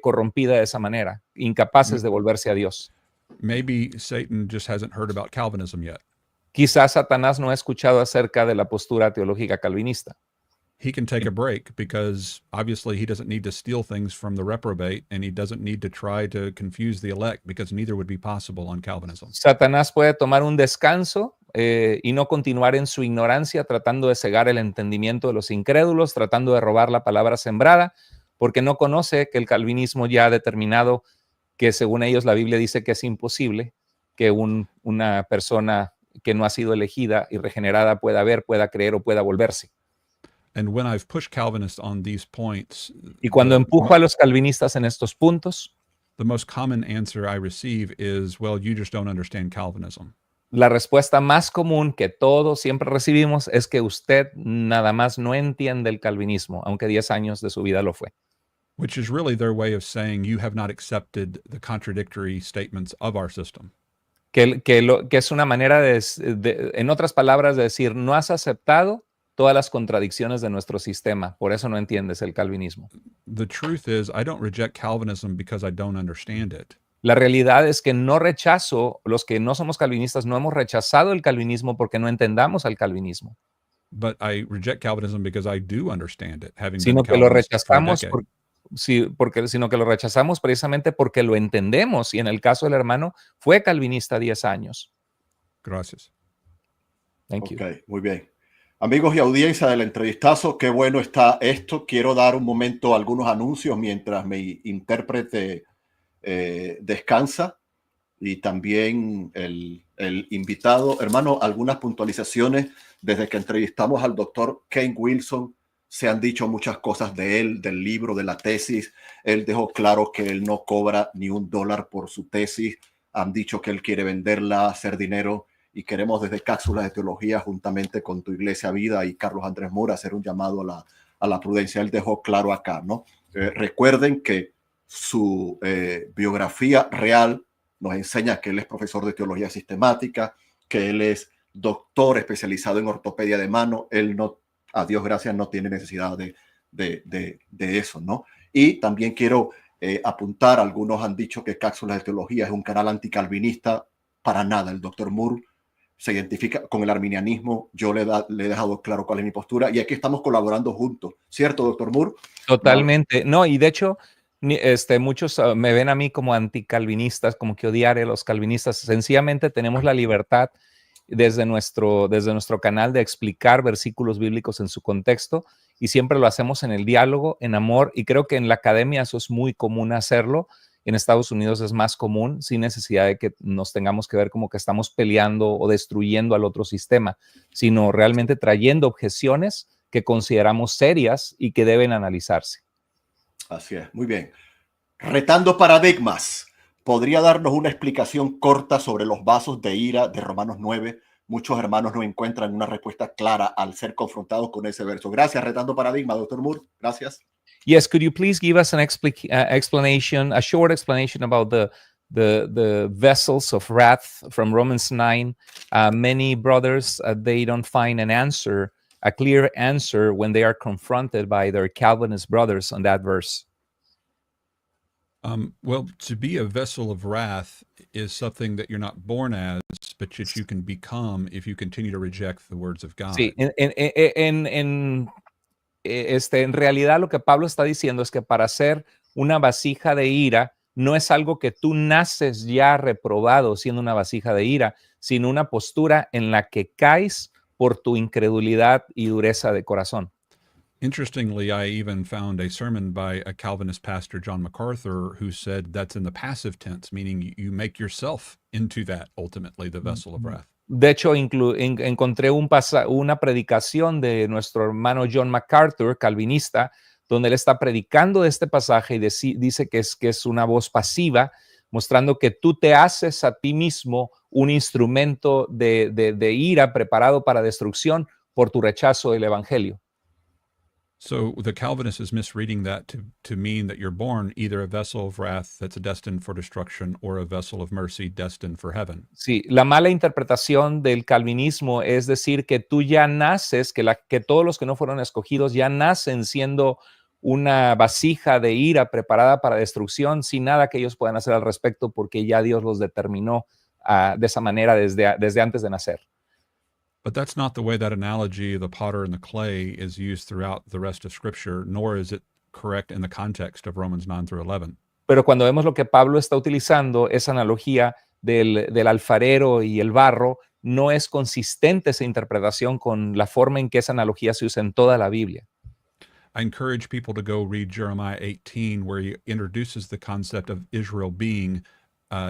corrompida de esa manera, incapaces de volverse a Dios. Maybe Satan just hasn't heard about Calvinism yet. Quizás Satanás no ha escuchado acerca de la postura teológica calvinista. He can take a break because obviously he doesn't need to steal things from the reprobate and he doesn't need to try to confuse the elect because neither would be possible on Calvinism. Satanás puede tomar un descanso y no continuar en su ignorancia tratando de cegar el entendimiento de los incrédulos, tratando de robar la palabra sembrada, porque no conoce que el calvinismo ya ha determinado que según ellos la Biblia dice que es imposible que una persona que no ha sido elegida y regenerada pueda ver, pueda creer o pueda volverse. And when I've pushed Calvinists on these points, Y cuando empujo a los calvinistas en estos puntos, the most common answer I receive is, well, you just don't understand Calvinism. la respuesta más común que todos siempre recibimos es que usted nada más no entiende el calvinismo, aunque 10 años de su vida lo fue. Which is really their way of saying you have not accepted the contradictory statements of our system. Que es una manera en otras palabras, de decir, no has aceptado todas las contradicciones de nuestro sistema, por eso no entiendes el calvinismo. The truth is, I don't reject Calvinism because I don't understand it. La realidad es que no rechazo, los que no somos calvinistas no hemos rechazado el calvinismo porque no entendamos al calvinismo, But I reject Calvinism because I do understand it, having been sino a que lo Calvinist for a rechazamos decade. sino que lo rechazamos precisamente porque lo entendemos, y en el caso del hermano fue calvinista 10 años. Gracias. Thank you. Ok, muy bien. Amigos y audiencia del entrevistazo, qué bueno está esto. Quiero dar un momento algunos anuncios mientras mi intérprete descansa, y también el invitado. Hermano, algunas puntualizaciones. Desde que entrevistamos al doctor Kane Wilson, se han dicho muchas cosas de él, del libro, de la tesis. Él dejó claro que él no cobra ni $1 por su tesis. Han dicho que él quiere venderla, hacer dinero, y queremos desde Cápsulas de Teología, juntamente con Tu Iglesia Vida y Carlos Andrés Mora, hacer un llamado a la prudencia. Él dejó claro acá, ¿no? Recuerden que su biografía real nos enseña que él es profesor de teología sistemática, que él es doctor especializado en ortopedia de mano. Él no, a Dios gracias, no tiene necesidad de eso, ¿no? Y también quiero apuntar, algunos han dicho que Cápsulas de Teología es un canal anticalvinista. Para nada. El doctor Moore se identifica con el arminianismo. Yo le he dejado claro cuál es mi postura, y aquí estamos colaborando juntos, ¿cierto, doctor Moore? Totalmente. No, y de hecho, muchos me ven a mí como anticalvinistas, como que odiaré a los calvinistas. Sencillamente tenemos la libertad desde nuestro canal de explicar versículos bíblicos en su contexto, y siempre lo hacemos en el diálogo, en amor, y creo que en la academia eso es muy común hacerlo. En Estados Unidos es más común, sin necesidad de que nos tengamos que ver como que estamos peleando o destruyendo al otro sistema, sino realmente trayendo objeciones que consideramos serias y que deben analizarse. Así es, muy bien. Retando paradigmas. ¿Podría darnos una explicación corta sobre los vasos de ira de Romanos 9? Muchos hermanos no encuentran una respuesta clara al ser confrontados con ese verso. Gracias, Retando paradigmas, doctor Moore. Gracias. Yes, could you please give us an explanation, a short explanation about the vessels of wrath from Romans 9? Many brothers, they don't find a clear answer when they are confronted by their Calvinist brothers on that verse. Well, to be a vessel of wrath is something that you're not born as, but that you can become if you continue to reject the words of God. Sí, en realidad lo que Pablo está diciendo es que para ser una vasija de ira no es algo que tú naces ya reprobado siendo una vasija de ira, sino una postura en la que caes por tu incredulidad y dureza de corazón. Interestingly, I even found a sermon by a Calvinist pastor, John MacArthur, who said that's in the passive tense, meaning you make yourself into that, ultimately, the vessel of wrath. De hecho, encontré una predicación de nuestro hermano John MacArthur, calvinista, donde él está predicando de este pasaje y dice que es una voz pasiva, mostrando que tú te haces a ti mismo un instrumento de ira preparado para destrucción por tu rechazo del evangelio. So the Calvinist is misreading that to mean that you're born either a vessel of wrath that's destined for destruction or a vessel of mercy destined for heaven. Sí, la mala interpretación del calvinismo es decir que tú ya naces, que todos los que no fueron escogidos ya nacen siendo una vasija de ira preparada para destrucción sin nada que ellos puedan hacer al respecto porque ya Dios los determinó de esa manera desde antes de nacer. But that's not the way that analogy of the potter and the clay is used throughout the rest of Scripture, nor is it correct in the context of Romans 9 through 11. Pero cuando vemos lo que Pablo está utilizando, esa analogía del alfarero y el barro, no es consistente esa interpretación con la forma en que esa analogía se usa en toda la Biblia. I encourage people to go read Jeremiah 18, where he introduces the concept of Israel being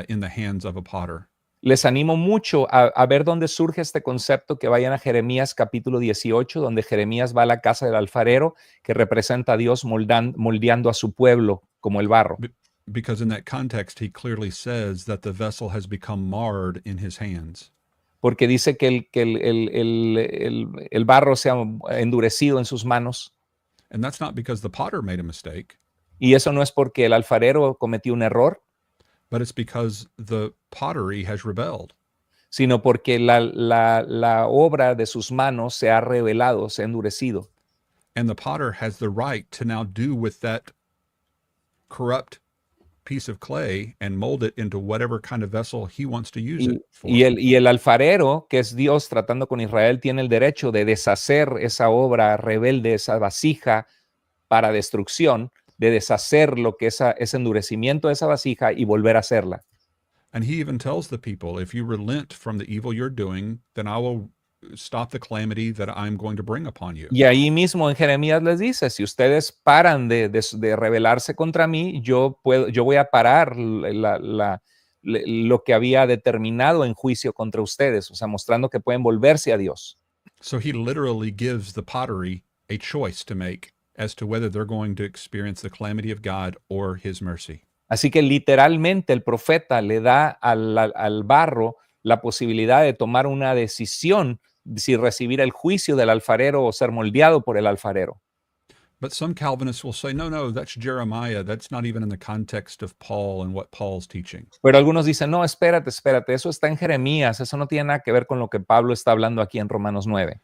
in the hands of a potter. Les animo mucho a ver dónde surge este concepto, que vayan a Jeremías capítulo 18, donde Jeremías va a la casa del alfarero, que representa a Dios moldeando a su pueblo como el barro. Because in that context, he clearly says that the vessel has become marred in his hands. porque dice que el barro se ha endurecido en sus manos. And that's not because the potter made a mistake, Y eso no es porque el alfarero cometió un error, but it's because the pottery has rebelled. sino porque la obra de sus manos se ha revelado, se ha endurecido. And the potter has the right to now do with that corrupt piece of clay and mold it into whatever kind of vessel he wants to use it for. Y el alfarero, que es Dios tratando con Israel, tiene el derecho de deshacer esa obra rebelde, esa vasija para destrucción, de deshacer lo que ese endurecimiento de esa vasija y volver a hacerla. And he even tells the people, if you relent from the evil you're doing, then I will stop the calamity that I'm going to bring upon you. Y ahí mismo en Jeremías les dice, si ustedes paran de rebelarse contra mí, yo voy a parar lo que había determinado en juicio contra ustedes, o sea, mostrando que pueden volverse a Dios. So he literally gives the pottery a choice to make as to whether they're going to experience the calamity of God or his mercy. Así que literalmente el profeta le da al barro la posibilidad de tomar una decisión si recibir el juicio del alfarero o ser moldeado por el alfarero. But some Calvinists will say, no, that's Jeremiah. That's not even in the context of Paul and what Paul's teaching. Pero algunos dicen, no, espérate, eso está en Jeremías, eso no tiene nada que ver con lo que Pablo está hablando aquí en Romanos 9.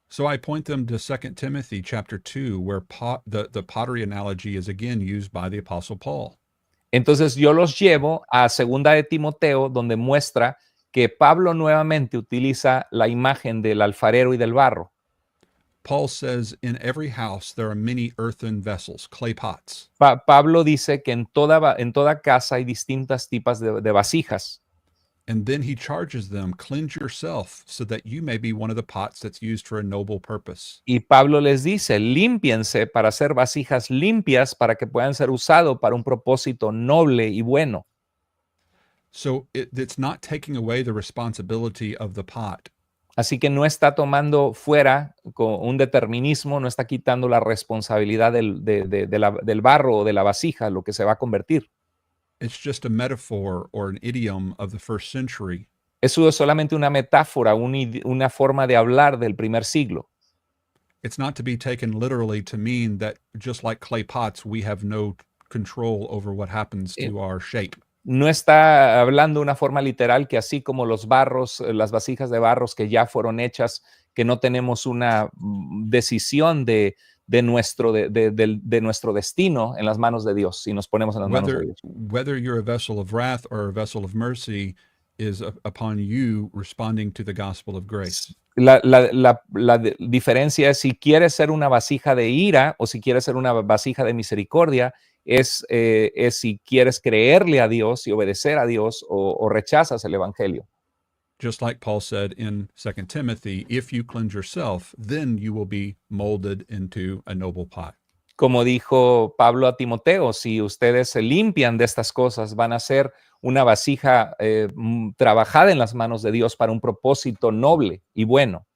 So I point them to 2 Timothy chapter 2, where the pottery analogy is again used by the Apostle Paul. Entonces yo los llevo a 2 de Timoteo, donde muestra que Pablo nuevamente utiliza la imagen del alfarero y del barro. Paul says, in every house there are many earthen vessels, clay pots. Pablo dice que en toda casa hay distintas tipos de vasijas. And then he charges them, cleanse yourself so that you may be one of the pots that's used for a noble purpose. Y Pablo les dice, límpiense para hacer vasijas limpias para que puedan ser usados para un propósito noble y bueno. So it's not taking away the responsibility of the pot. Así que no está tomando fuera con un determinismo, no está quitando la responsabilidad del barro o de la vasija, lo que se va a convertir. It's just a metaphor or an idiom of the first century. Eso es solamente una metáfora, una forma de hablar del primer siglo. It's not to be taken literally to mean that just like clay pots, we have no control over what happens to our shape. No está hablando de una forma literal que así como los barros, las vasijas de barros que ya fueron hechas, que no tenemos una decisión de nuestro destino en las manos de Dios, si nos ponemos en las manos de Dios. Whether you're a vessel of wrath or a vessel of mercy is upon you responding to the gospel of grace. La diferencia es si quieres ser una vasija de ira o si quieres ser una vasija de misericordia, es si quieres creerle a Dios y obedecer a Dios o rechazas el evangelio. Just like Paul said in 2 Timothy, if you cleanse yourself, then you will be molded into a noble pot. Como dijo Pablo a Timoteo, si ustedes se limpian de estas cosas, van a ser una vasija trabajada en las manos de Dios para un propósito noble y bueno.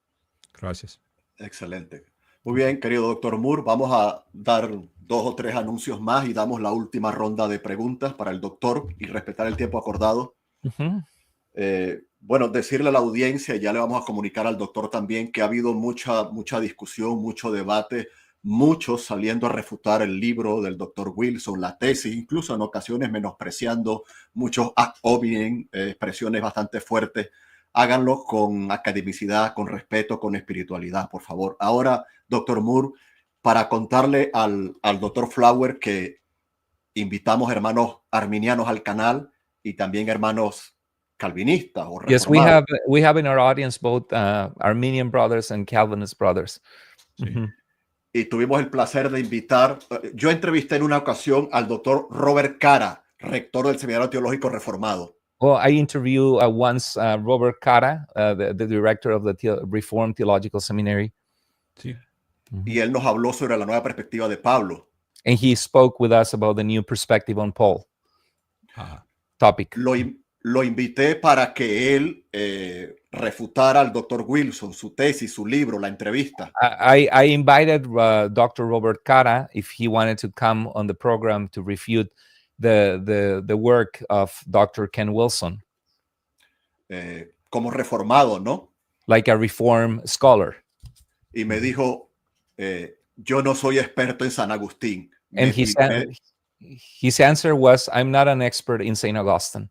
Gracias. Excelente. Muy bien, querido doctor Moore, vamos a dar 2 o 3 anuncios más y damos la última ronda de preguntas para el doctor y respetar el tiempo acordado. Uh-huh. Bueno, decirle a la audiencia, y ya le vamos a comunicar al doctor también, que ha habido mucha discusión, mucho debate, muchos saliendo a refutar el libro del doctor Wilson, la tesis, incluso en ocasiones menospreciando muchos ad hominem, expresiones bastante fuertes. Háganlo con academicidad, con respeto, con espiritualidad, por favor. Ahora, doctor Moore, para contarle al doctor Flower que invitamos hermanos arminianos al canal y también hermanos calvinistas o reformados. Yes, we have in our audience both Arminian brothers and Calvinist brothers. Sí. Uh-huh. Y tuvimos el placer de invitar, yo entrevisté en una ocasión al doctor Robert Cara, rector del Seminario Teológico Reformado. Well, I interviewed once Robert Cara, the director of the Reformed Theological Seminary. Sí. Y él nos habló sobre la nueva perspectiva de Pablo. And he spoke with us about the new perspective on Paul topic. Lo invité para que él refutara al doctor Wilson, su tesis, su libro, la entrevista. I invited Dr. Robert Cara if he wanted to come on the program to refute the work of Dr. Ken Wilson. como reformado, ¿no? like a Reform scholar. Y me dijo, yo no soy experto en San Agustín. And his answer was, I'm not an expert in St. Augustine.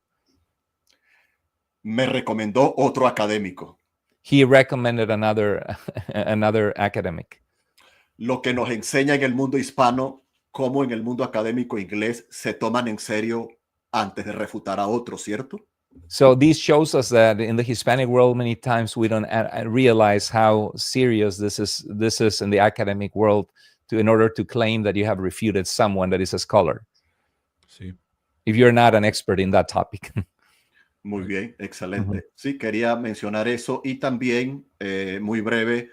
Me recomendó otro académico. He recommended another academic. Lo que nos enseña en el mundo hispano, como en el mundo académico inglés, se toman en serio antes de refutar a otros, ¿cierto? So this shows us that in the Hispanic world, many times we don't realize how serious this is in the academic world in order to claim that you have refuted someone that is a scholar. Sí. If you're not an expert in that topic. Muy bien, excelente. Sí, quería mencionar eso y también, muy breve,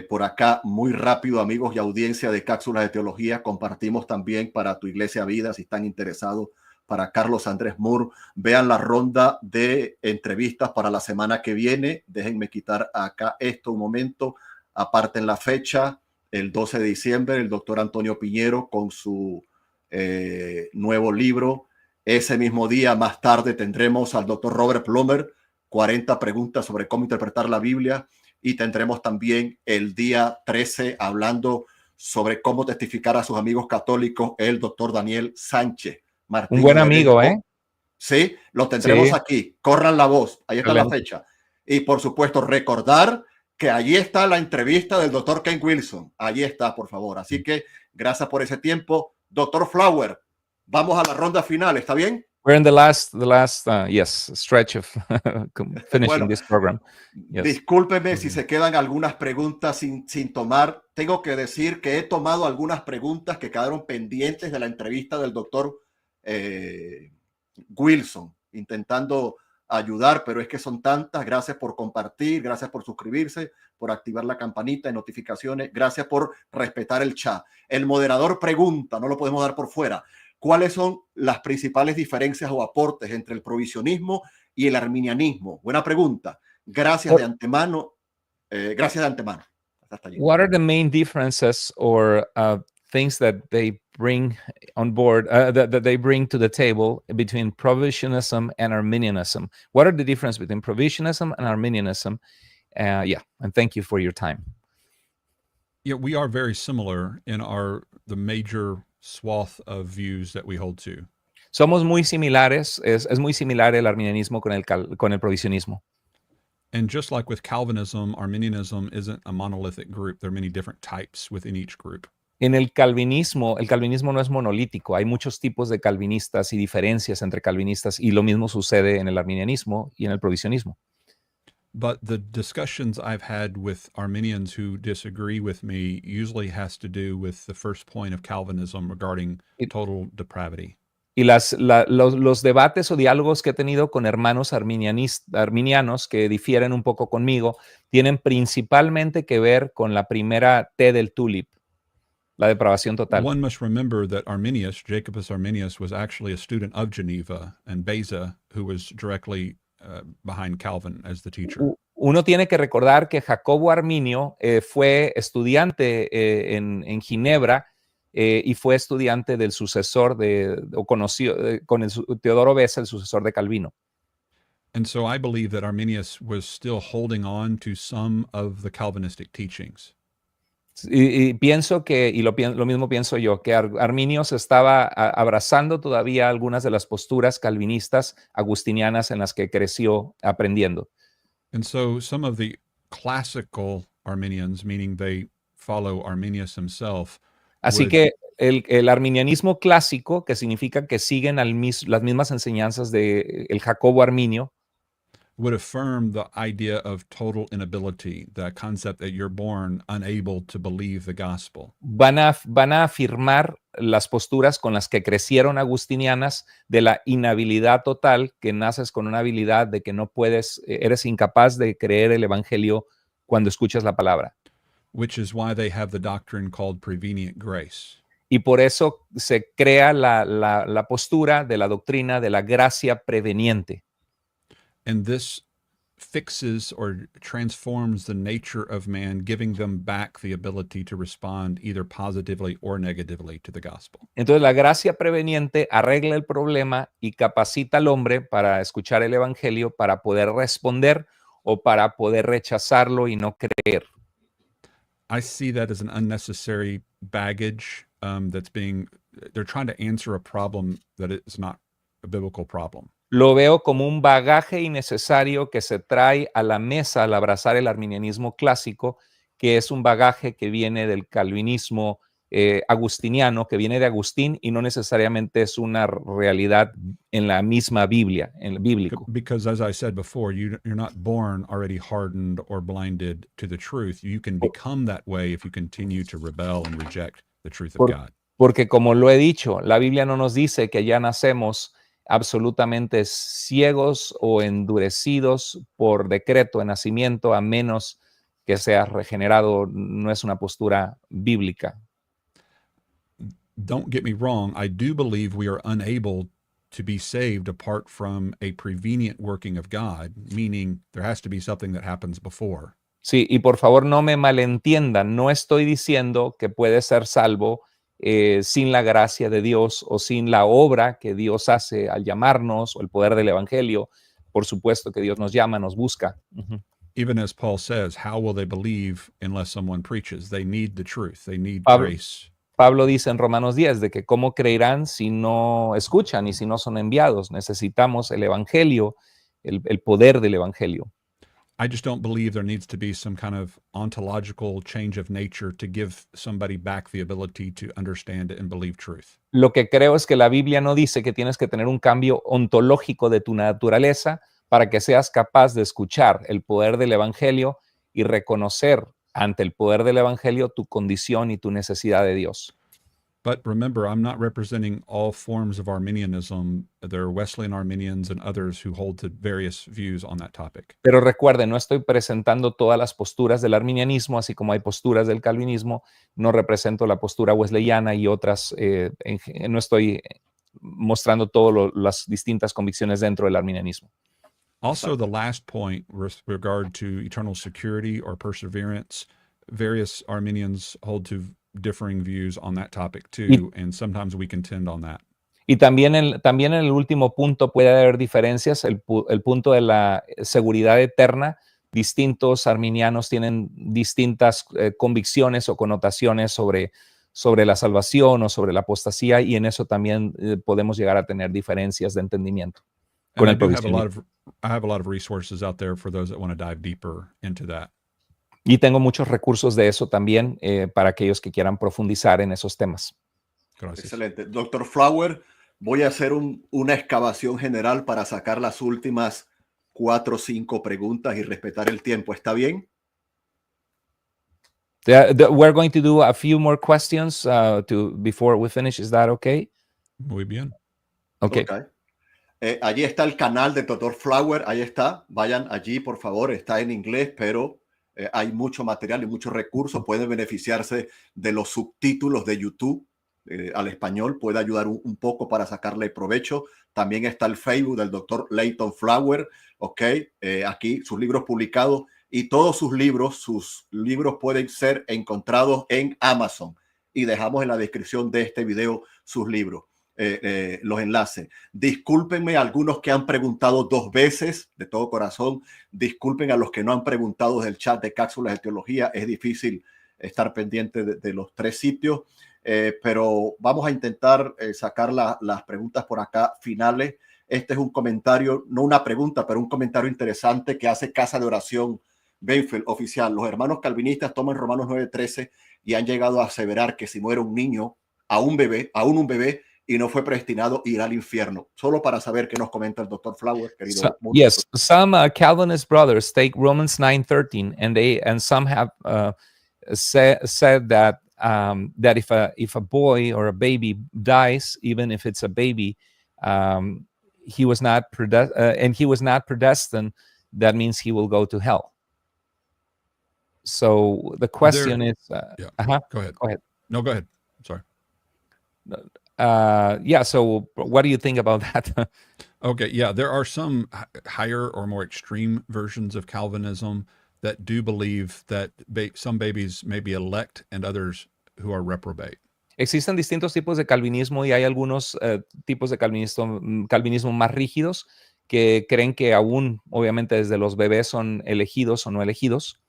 por acá, muy rápido, amigos y audiencia de Cápsulas de Teología, compartimos también para Tu Iglesia Vida, si están interesados, para Carlos Andrés Moore, vean la ronda de entrevistas para la semana que viene. Déjenme quitar acá esto un momento, aparten la fecha, el 12 de diciembre, el doctor Antonio Piñero con su nuevo libro. Ese mismo día, más tarde, tendremos al doctor Robert Plummer, 40 preguntas sobre cómo interpretar la Biblia, y tendremos también el día 13 hablando sobre cómo testificar a sus amigos católicos, el doctor Daniel Sánchez Martín. Un buen amigo, ¿eh? Sí, lo tendremos sí. Aquí. Corran la voz. Ahí está la fecha. Y por supuesto, recordar que allí está la entrevista del doctor Ken Wilson. Allí está, por favor. Así que gracias por ese tiempo. Doctor Flower, vamos a la ronda final. ¿Está bien? We're in the last stretch of finishing this program. Yes. Discúlpeme si se quedan algunas preguntas sin tomar. Tengo que decir que he tomado algunas preguntas que quedaron pendientes de la entrevista del doctor Wilson, intentando ayudar, pero es que son tantas. Gracias por compartir, gracias por suscribirse, por activar la campanita de notificaciones, gracias por respetar el chat. El moderador pregunta, no lo podemos dar por fuera, ¿cuáles son las principales diferencias o aportes entre el provisionismo y el arminianismo? Buena pregunta. Gracias de antemano. Gracias de antemano. Hasta allí. What are the main differences or things that they bring on board, that they bring to the table between provisionism and Arminianism? What are the differences between provisionism and Arminianism? And thank you for your time. Yeah, we are very similar in the major swath of views that we hold to. Somos muy similares, es muy similar el arminianismo con el provisionismo. And just like with Calvinism, Arminianism isn't a monolithic group. There are many different types within each group. En el calvinismo no es monolítico. Hay muchos tipos de calvinistas y diferencias entre calvinistas, y lo mismo sucede en el arminianismo y en el provisionismo. But the discussions I've had with Arminians who disagree with me usually has to do with the first point of Calvinism regarding total depravity. Y los debates o diálogos que he tenido con hermanos arminianos que difieren un poco conmigo tienen principalmente que ver con la primera T del tulip, la depravación total. One must remember that Arminius, Jacobus Arminius, was actually a student of Geneva, and Beza, who was directly behind Calvin as the teacher. Uno tiene que recordar que Jacobo Arminio fue estudiante en Ginebra y fue estudiante del sucesor con el Teodoro Beza, el sucesor de Calvino. And so I believe that Arminius was still holding on to some of the Calvinistic teachings. Y pienso que, lo mismo pienso yo, que Arminio se estaba abrazando todavía algunas de las posturas calvinistas agustinianas en las que creció aprendiendo. And so some of the classical Arminians, meaning they follow Arminius himself. Así que el arminianismo clásico, que significa que siguen las mismas enseñanzas de el Jacobo Arminio, would affirm the idea of total inability, the concept that you're born unable to believe the gospel. Van a afirmar las posturas con las que crecieron agustinianas de la inhabilidad total, que naces con una habilidad de que no puedes, eres incapaz de creer el evangelio cuando escuchas la palabra. Which is why they have the doctrine called prevenient grace. Y por eso se crea la postura de la doctrina de la gracia preveniente. And this fixes or transforms the nature of man, giving them back the ability to respond either positively or negatively to the gospel. Entonces la gracia preveniente arregla el problema y capacita al hombre para escuchar el evangelio, para poder responder o para poder rechazarlo y no creer. I see that as an unnecessary baggage they're trying to answer a problem that is not a biblical problem. Lo veo como un bagaje innecesario que se trae a la mesa al abrazar el arminianismo clásico, que es un bagaje que viene del calvinismo agustiniano, que viene de Agustín y no necesariamente es una realidad en la misma Biblia, en el bíblico. Because as I said before, you're not born already hardened or blinded to the truth. You can become that way if you continue to rebel and reject the truth of God. Porque como lo he dicho, la Biblia no nos dice que ya nacemos absolutamente ciegos o endurecidos por decreto de nacimiento, a menos que seas regenerado. No es una postura bíblica. Don't get me wrong, I do believe we are unable to be saved apart from a prevenient working of God, meaning there has to be something that happens before. Sí, y por favor no me malentiendan, no estoy diciendo que puede ser salvo sin la gracia de Dios o sin la obra que Dios hace al llamarnos o el poder del evangelio. Por supuesto que Dios nos llama, nos busca. Even as Paul says, how will they believe unless someone preaches? They need the truth, they need grace. Pablo dice en Romanos 10 de que cómo creerán si no escuchan y si no son enviados. Necesitamos el evangelio, el poder del evangelio. I just don't believe there needs to be some kind of ontological change of nature to give somebody back the ability to understand and believe truth. Lo que creo es que la Biblia no dice que tienes que tener un cambio ontológico de tu naturaleza para que seas capaz de escuchar el poder del evangelio y reconocer ante el poder del evangelio tu condición y tu necesidad de Dios. But remember, I'm not representing all forms of Arminianism. There are Wesleyan Arminians and others who hold to various views on that topic. Pero recuerden, no estoy presentando todas las posturas del arminianismo, así como hay posturas del calvinismo. No represento la postura wesleyana y otras. No estoy mostrando todas las distintas convicciones dentro del arminianismo. Also, the last point with regard to eternal security or perseverance, various Arminians hold to differing views on that topic too, and sometimes we contend on that. Y también en el último punto puede haber diferencias, el punto de la seguridad eterna. Distintos arminianos tienen distintas convicciones o connotaciones sobre la salvación o sobre la apostasía, y en eso también podemos llegar a tener diferencias de entendimiento. And I have a lot of resources out there for those that want to dive deeper into that. Y tengo muchos recursos de eso también para aquellos que quieran profundizar en esos temas. Gracias. Excelente. Doctor Flower, voy a hacer una excavación general para sacar las últimas 4 o 5 preguntas y respetar el tiempo. ¿Está bien? We're going to do a few more questions before we finish. Is that okay? Muy bien. Okay. Allí está el canal del Dr. Flower. Ahí está. Vayan allí, por favor. Está en inglés, pero hay mucho material y muchos recursos. Pueden beneficiarse de los subtítulos de YouTube al español. Puede ayudar un poco para sacarle provecho. También está el Facebook del Dr. Leighton Flower. Aquí sus libros publicados y todos sus libros pueden ser encontrados en Amazon. Y dejamos en la descripción de este video sus libros. Los enlaces. Discúlpenme a algunos que han preguntado 2 veces, de todo corazón. Disculpen a los que no han preguntado del chat de Cápsulas de Teología. Es difícil estar pendiente de los 3 sitios, pero vamos a intentar sacar las preguntas por acá finales. Este es un comentario, no una pregunta, pero un comentario interesante que hace Casa de Oración Benfield Oficial. Los hermanos calvinistas toman Romanos 9:13 y han llegado a aseverar que si muere un niño, aún un bebé, y no fue predestinado a ir al infierno. Solo para saber qué nos comenta el Dr. Flower, querido. Yes, some Calvinist brothers take Romans 9:13, and some have said that if a boy or a baby dies, even if it's a baby, he was not predestined. That means he will go to hell. So the question is, Go ahead. No, go ahead. I'm sorry. So what do you think about that? Okay, yeah, there are some higher or more extreme versions of Calvinism that do believe that some babies may be elect and others who are reprobate. Existen distintos tipos de calvinismo y hay algunos tipos de calvinismo más rígidos que creen que aún, obviamente, desde los bebés son elegidos o no elegidos.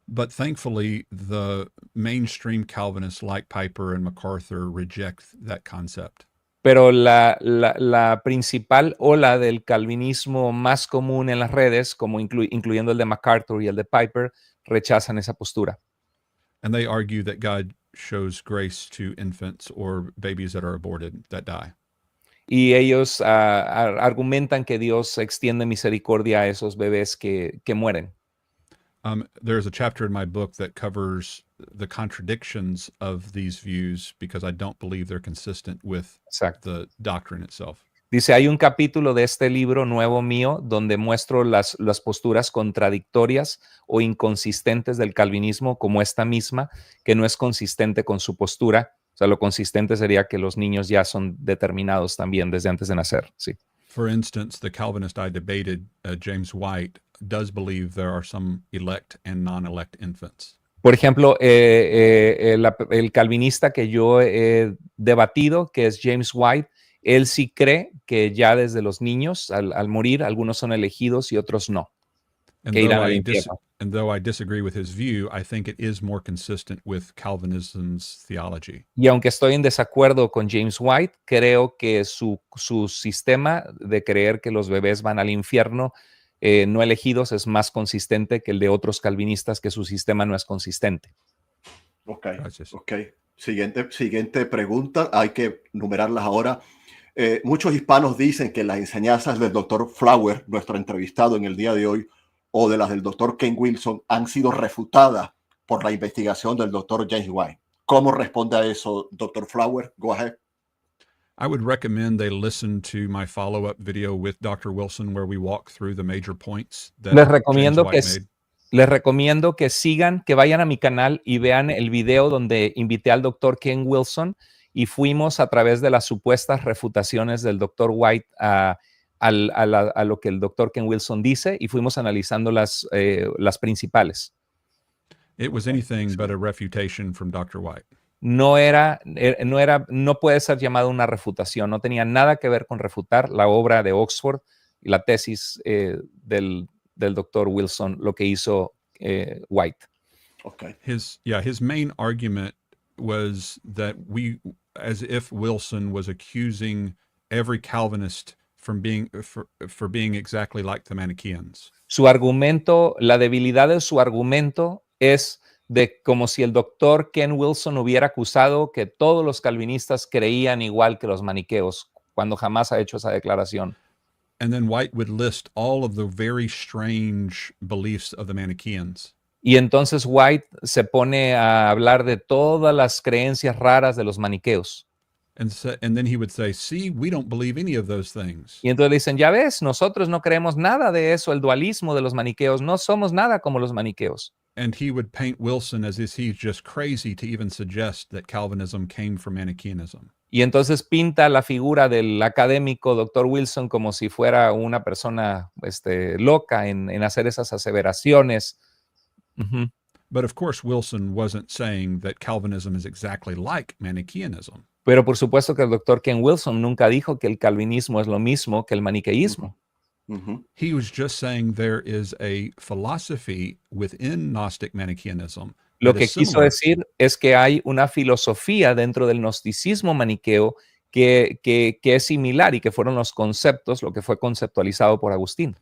But thankfully, the mainstream Calvinists like Piper and MacArthur reject that concept. Pero la principal ola del calvinismo más común en las redes, como incluyendo el de MacArthur y el de Piper, rechazan esa postura. And they argue that God shows grace to infants or babies that are aborted, that die. Y ellos argumentan que Dios extiende misericordia a esos bebés que mueren. There's a chapter in my book that covers the contradictions of these views because I don't believe they're consistent with the doctrine itself. Dice, hay un capítulo de este libro nuevo mío donde muestro las posturas contradictorias o inconsistentes del calvinismo, como esta misma, que no es consistente con su postura. O sea, lo consistente sería que los niños ya son determinados también desde antes de nacer. Sí. For instance, the Calvinist I debated, James White, does believe there are some elect and non-elect infants. Por ejemplo, el calvinista que yo he debatido, que es James White, él sí cree que ya desde los niños, al morir, algunos son elegidos y otros no. And though I disagree with his view, I think it is more consistent with Calvinism's theology. Y aunque estoy en desacuerdo con James White, creo que su sistema de creer que los bebés van al infierno no elegidos es más consistente que el de otros calvinistas, que su sistema no es consistente. Ok. Siguiente pregunta, hay que numerarlas ahora. Muchos hispanos dicen que las enseñanzas del Dr. Flower, nuestro entrevistado en el día de hoy, o de las del Dr. Ken Wilson, han sido refutadas por la investigación del Dr. James White. ¿Cómo responde a eso, Dr. Flower? Go ahead. I would recommend they listen to my follow-up video with Dr. Wilson, where we walk through the major points that Les recomiendo James White made. Les recomiendo que vayan a mi canal y vean el video donde invité al Dr. Ken Wilson y fuimos a través de las supuestas refutaciones del Dr. White a lo que el Dr. Ken Wilson dice y fuimos analizando las principales. It was anything but a refutation from Dr. White. No puede ser llamado una refutación, no tenía nada que ver con refutar la obra de Oxford y la tesis del Dr. Wilson, lo que hizo White. Okay. His main argument was that as if Wilson was accusing every Calvinist from being for being exactly like the Manichaeans. Su argumento, la debilidad de su argumento es de como si el doctor Ken Wilson hubiera acusado que todos los calvinistas creían igual que los maniqueos, cuando jamás ha hecho esa declaración. And then White would list all of the very strange beliefs of the Manichaeans. Y entonces White se pone a hablar de todas las creencias raras de los maniqueos. And then he would say, "See, we don't believe any of those things." Y entonces le dicen, ya ves, nosotros no creemos nada de eso, el dualismo de los maniqueos, no somos nada como los maniqueos. And he would paint Wilson as if he's just crazy to even suggest that Calvinism came from Manichaeanism. Y entonces pinta la figura del académico Dr. Wilson como si fuera una persona loca en hacer esas aseveraciones. Uh-huh. But of course, Wilson wasn't saying that Calvinism is exactly like Manichaeanism. Pero por supuesto que el Dr. Ken Wilson nunca dijo que el calvinismo es lo mismo que el maniqueísmo. Uh-huh. He was just saying there is a philosophy within Gnostic Manichaeanism. Lo que quiso decir es que hay una filosofía dentro del gnosticismo maniqueo que es similar y que fueron los conceptos, lo que fue conceptualizado por Agustín.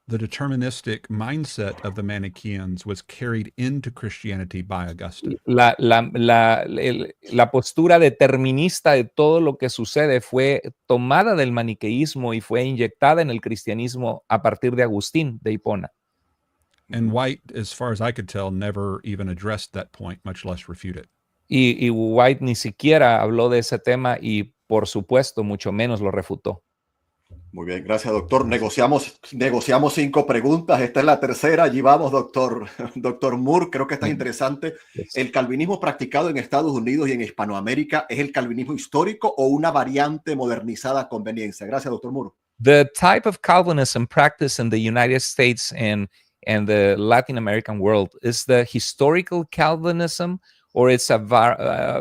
The deterministic mindset of the Manichaeans was carried into Christianity by Augustine. La postura determinista de todo lo que sucede fue tomada del maniqueísmo y fue inyectada en el cristianismo a partir de Agustín de Hipona. And White, as far as I could tell, never even addressed that point, much less refute it. Y White ni siquiera habló de ese tema y, por supuesto, mucho menos lo refutó. Muy bien, gracias, doctor. Negociamos 5 preguntas. Esta es la tercera. Allí vamos, doctor Moore. Creo que está interesante. ¿El calvinismo practicado en Estados Unidos y en Hispanoamérica es el calvinismo histórico o una variante modernizada a conveniencia? Gracias, doctor Moore. The type of Calvinism practiced in the United States and the Latin American world is the historical Calvinism, or it's a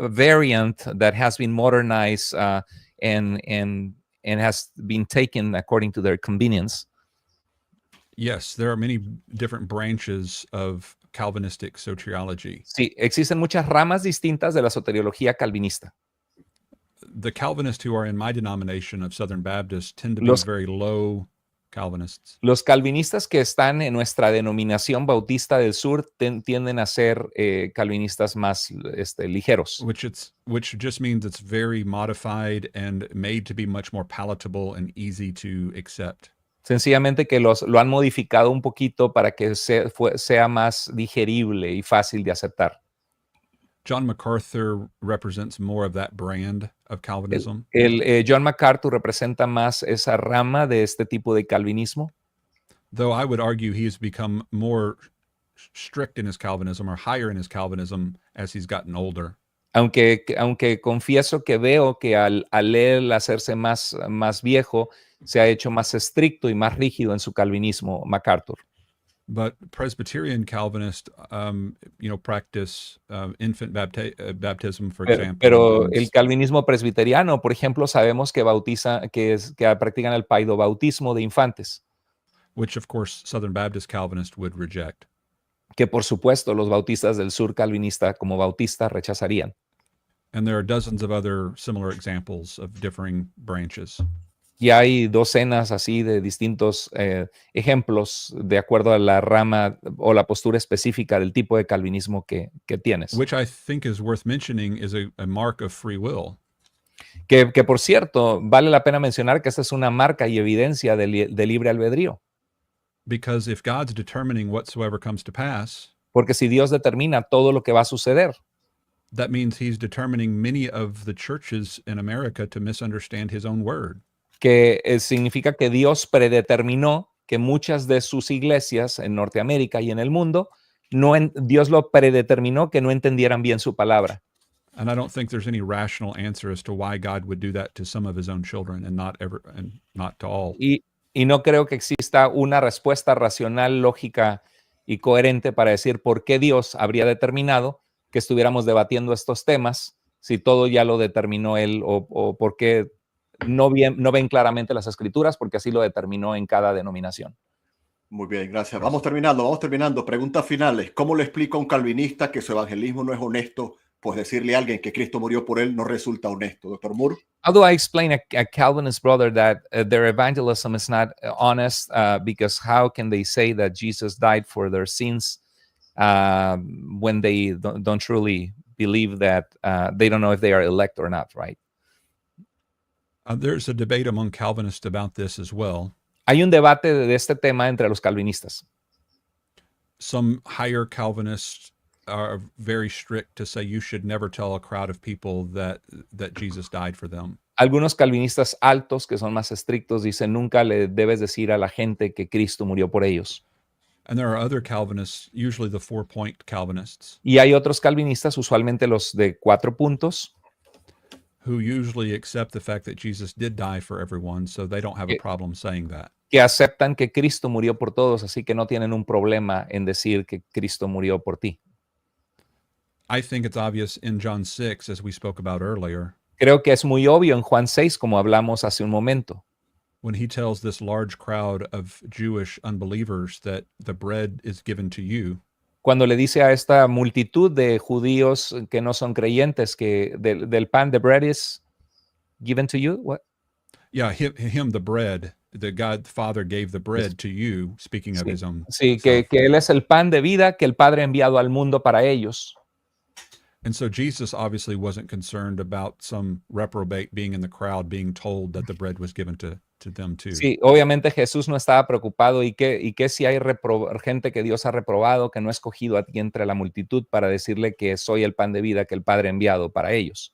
variant that has been modernized and has been taken according to their convenience. Yes, there are many different branches of Calvinistic soteriology. Sí, existen muchas ramas distintas de la soteriología calvinista. The Calvinists who are in my denomination of Southern Baptists tend to be Los- very low Calvinists, Los calvinistas que están en nuestra denominación bautista del sur tienden a ser calvinistas más ligeros, which just means it's very modified and made to be much more palatable and easy to accept. sencillamente que lo han modificado un poquito para que sea más digerible y fácil de aceptar. John MacArthur represents more of that brand of Calvinism. John MacArthur representa más esa rama de este tipo de calvinismo. Though I would argue he has become more strict in his Calvinism or higher in his Calvinism as he's gotten older. Aunque confieso que veo que al él hacerse más viejo, se ha hecho más estricto y más rígido en su calvinismo, MacArthur. But Presbyterian Calvinists, practice infant baptism, for example. Pero el calvinismo presbiteriano, por ejemplo, sabemos que practican el paidobautismo de infantes. Which, of course, Southern Baptist Calvinists would reject. Que, por supuesto, los bautistas del sur calvinista como bautistas rechazarían. And there are dozens of other similar examples of differing branches. Y hay docenas así de distintos ejemplos de acuerdo a la rama o la postura específica del tipo de calvinismo que tienes. Which I think is worth mentioning is a mark of free will. Que por cierto, vale la pena mencionar que esta es una marca y evidencia de libre albedrío. Because if God's determining whatsoever comes to pass, porque si Dios determina todo lo que va a suceder, that means he's determining many of the churches in America to misunderstand his own word. Que significa que Dios predeterminó que muchas de sus iglesias en Norteamérica y en el mundo, Dios lo predeterminó que no entendieran bien su palabra. And I don't think there's any rational answer as to why God would do that to some of his own children and not to all. Y no creo que exista una respuesta racional, lógica y coherente para decir por qué Dios habría determinado que estuviéramos debatiendo estos temas si todo ya lo determinó él o por qué no ven claramente las escrituras porque así lo determinó en cada denominación. Muy bien, gracias. Vamos terminando. Preguntas finales. ¿Cómo le explica a un calvinista que su evangelismo no es honesto? Pues decirle a alguien que Cristo murió por él no resulta honesto. Doctor Moore. How do I explain a Calvinist brother that their evangelism is not honest because how can they say that Jesus died for their sins when they don't truly believe that they don't know if they are elect or not, right? There's a debate among Calvinists about this as well. Hay un debate de este tema entre los calvinistas. Some higher Calvinists are very strict to say you should never tell a crowd of people that Jesus died for them. Algunos calvinistas altos que son más estrictos dicen nunca le debes decir a la gente que Cristo murió por ellos. And there are other Calvinists, usually the 4-point Calvinists. Y hay otros calvinistas, usualmente los de 4 puntos, who usually accept the fact that Jesus did die for everyone, so they don't have a problem saying that. Que aceptan que Cristo murió por todos, así que no tienen un problema en decir que Cristo murió por ti. I think it's obvious in John 6, as we spoke about earlier. Creo que es muy obvio en Juan 6, como hablamos hace un momento. When he tells this large crowd of Jewish unbelievers that the bread is given to you. Cuando le dice a esta multitud de judíos que no son creyentes que del pan, the bread is given to you. What? Yeah, him the bread, the God the Father gave the bread to you, speaking of his own. Sí, que él es el pan de vida que el Padre ha enviado al mundo para ellos. And so Jesus obviously wasn't concerned about some reprobate being in the crowd being told that the bread was given to them too. Sí, obviamente Jesús no estaba preocupado y que si hay gente que Dios ha reprobado, que no ha escogido a ti entre la multitud para decirle que soy el pan de vida que el Padre ha enviado para ellos.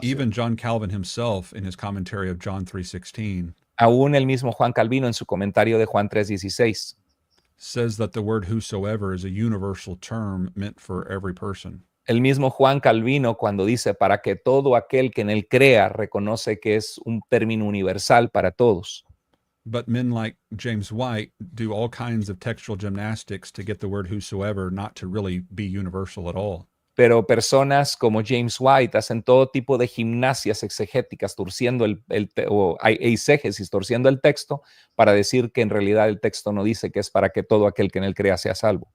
Even John Calvin himself in his commentary of John 3:16. Aún el mismo Juan Calvino en su comentario de Juan 3:16 says that the word whosoever is a universal term meant for every person. El mismo Juan Calvino cuando dice para que todo aquel que en él crea reconoce que es un término universal para todos. But men like James White do all kinds of textual gymnastics to get the word whosoever not to really be universal at all. Pero personas como James White hacen todo tipo de gimnasias exegéticas, torciendo eisegesis, torciendo el texto para decir que en realidad el texto no dice que es para que todo aquel que en él crea sea salvo.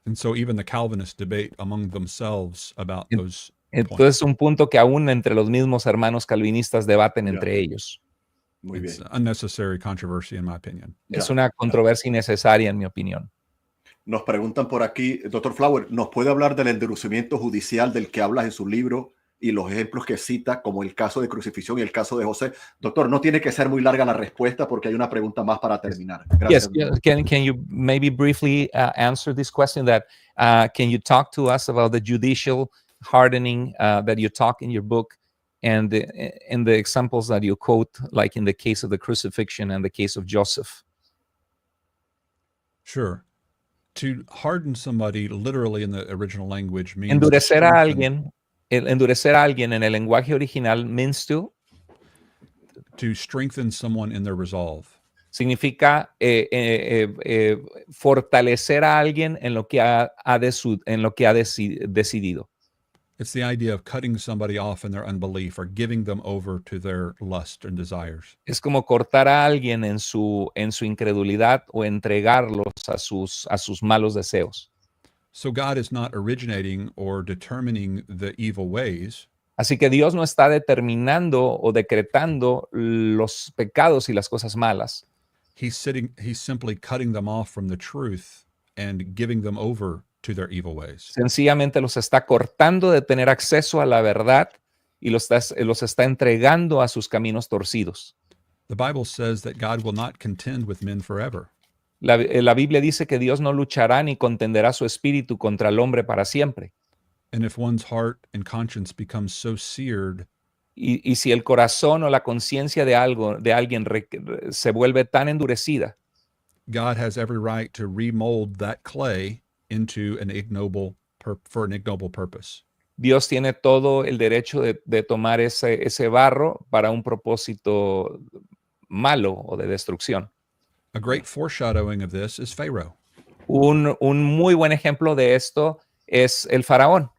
And so even the Calvinists debate among themselves about those Entonces, un punto que aún entre los mismos hermanos calvinistas debaten entre ellos. Muy bien. It's unnecessary controversy, in my opinion. Es una controversia innecesaria, en mi opinión. Nos preguntan por aquí, doctor Flower, ¿nos puede hablar del endurecimiento judicial del que hablas en su libro y los ejemplos que cita, como el caso de crucifixión y el caso de José? Doctor, no tiene que ser muy larga la respuesta porque hay una pregunta más para terminar. Gracias. Yes, can you maybe briefly answer this question that can you talk to us about the judicial hardening that you talk in your book and the examples that you quote, like in the case of the crucifixion and the case of Joseph? Sure. To harden somebody literally in the original language means Endurecer a alguien en el lenguaje original means to strengthen someone in their resolve. significa fortalecer a alguien en lo que ha decidido. It's the idea of cutting somebody off in their unbelief or giving them over to their lust and desires. Es como cortar a alguien en su incredulidad o entregarlos a sus malos deseos. So God is not originating or determining the evil ways. Así que Dios no está determinando o decretando los pecados y las cosas malas. He's simply cutting them off from the truth and giving them over to their evil ways. Sencillamente los está cortando de tener acceso a la verdad y los está entregando a sus caminos torcidos. The Bible says that God will not contend with men forever. La Biblia dice que Dios no luchará ni contenderá su espíritu contra el hombre para siempre. And if one's heart and conscience becomes so seared, y si el corazón o la conciencia de alguien se vuelve tan endurecida, God has every right to remold that clay into an ignoble purpose. Dios tiene todo el derecho de tomar ese barro para un propósito malo o de destrucción. A great foreshadowing of this is Pharaoh. Un muy buen ejemplo de esto es el faraón.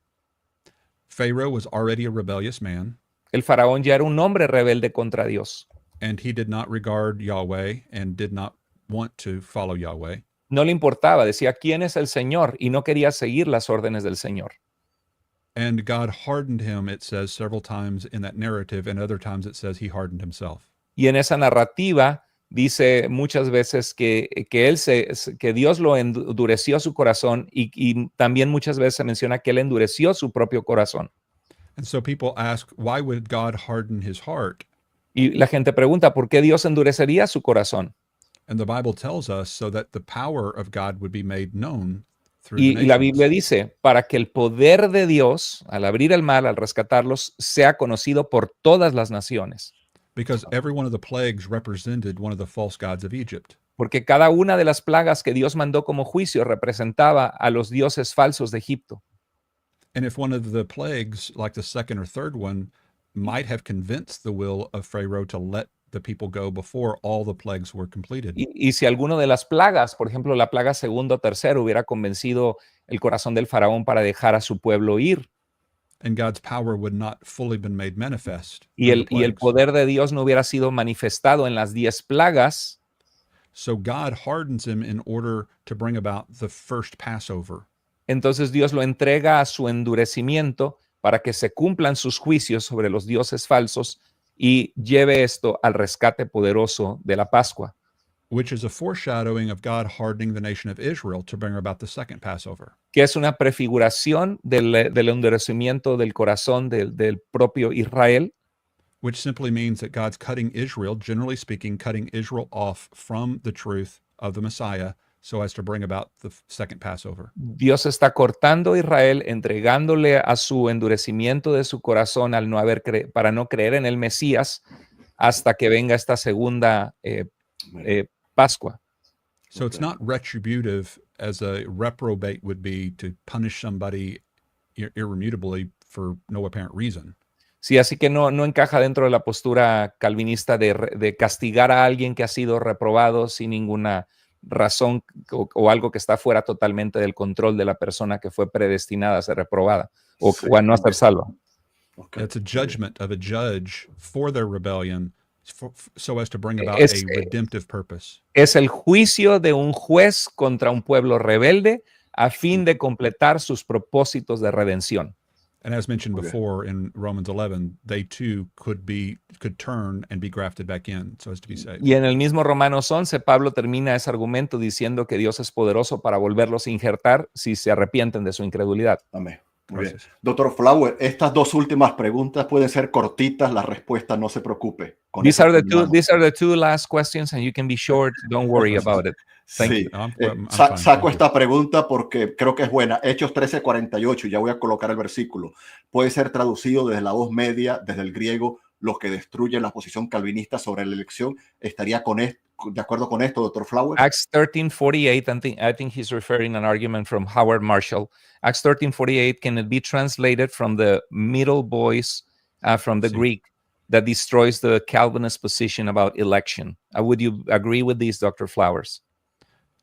Pharaoh was already a rebellious man. El faraón ya era un hombre rebelde contra Dios. And he did not regard Yahweh and did not want to follow Yahweh. No le importaba, decía, ¿quién es el Señor? Y no quería seguir las órdenes del Señor. And God hardened him, it says several times in that narrative, and other times it says he hardened himself. Y en esa narrativa dice muchas veces que Dios lo endureció su corazón y también muchas veces se menciona que él endureció su propio corazón. And so people ask, why would God harden his heart? Y la gente pregunta, ¿por qué Dios endurecería su corazón? And the Bible tells us so that the power of God would be made known through the Y la nations. Biblia dice, para que el poder de Dios, al abrir el mar, al rescatarlos, sea conocido por todas las naciones. Because every one of the plagues represented one of the false gods of Egypt. Porque cada una de las plagas que Dios mandó como juicio representaba a los dioses falsos de Egipto. And if one of the plagues, like the second or third one, might have convinced the will of Pharaoh to let the people go before all the plagues were completed. Y si alguno de las plagas, por ejemplo, la plaga segunda o tercera, hubiera convencido el corazón del faraón para dejar a su pueblo ir, And God's power would not fully been made manifest. y through the el plagues. poder de Dios no hubiera sido manifestado en las 10 plagas, So God hardens him in order to bring about the first Passover. entonces Dios lo entrega a su endurecimiento para que se cumplan sus juicios sobre los dioses falsos y lleve esto al rescate poderoso de la Pascua, Which is a foreshadowing of God hardening the nation of Israel to bring about the second Passover. que es una prefiguración del endurecimiento del corazón del propio Israel, Which simply means that God's cutting Israel, generally speaking, cutting Israel off from the truth of the Messiah so as to bring about the second Passover. Dios está cortando a Israel, entregándole a su endurecimiento de su corazón para no creer en el Mesías hasta que venga esta segunda Pascua. So it's not retributive as a reprobate would be to punish somebody irremutably for no apparent reason. Sí, así que no encaja dentro de la postura calvinista de castigar a alguien que ha sido reprobado sin ninguna razón o algo que está fuera totalmente del control de la persona que fue predestinada a ser reprobada o Sí, a no a ser salva. okay. It's a judgment of a judge for their rebellion so as to bring about Es, a redemptive purpose. es el juicio de un juez contra un pueblo rebelde a fin de completar sus propósitos de redención. And as mentioned Okay. before in Romans 11, they too could turn and be grafted back in so as to be saved. Y en el mismo Romanos 11, Pablo termina ese argumento diciendo que Dios es poderoso para volverlos a injertar si se arrepienten de su incredulidad. Amén. Muy bien. Gracias. Doctor Flower, estas dos últimas preguntas pueden ser cortitas, la respuesta no se preocupe. Con These eso are terminamos. the two last questions and you can be short. Don't worry about it. Thank Sí, you. No, I'm saco fine. Thank you. esta pregunta porque creo que es buena. Hechos 13:48, ya voy a colocar el versículo. Puede ser traducido desde la voz media, desde el griego, lo que destruye la posición calvinista sobre la elección. ¿Estaría de acuerdo con esto, doctor Flower? Acts 13:48, I think he's referring an argument from Howard Marshall. Acts 13:48, can it be translated from the middle voice from the Sí. Greek that destroys the Calvinist position about election? Would you agree with these, Dr. Flowers?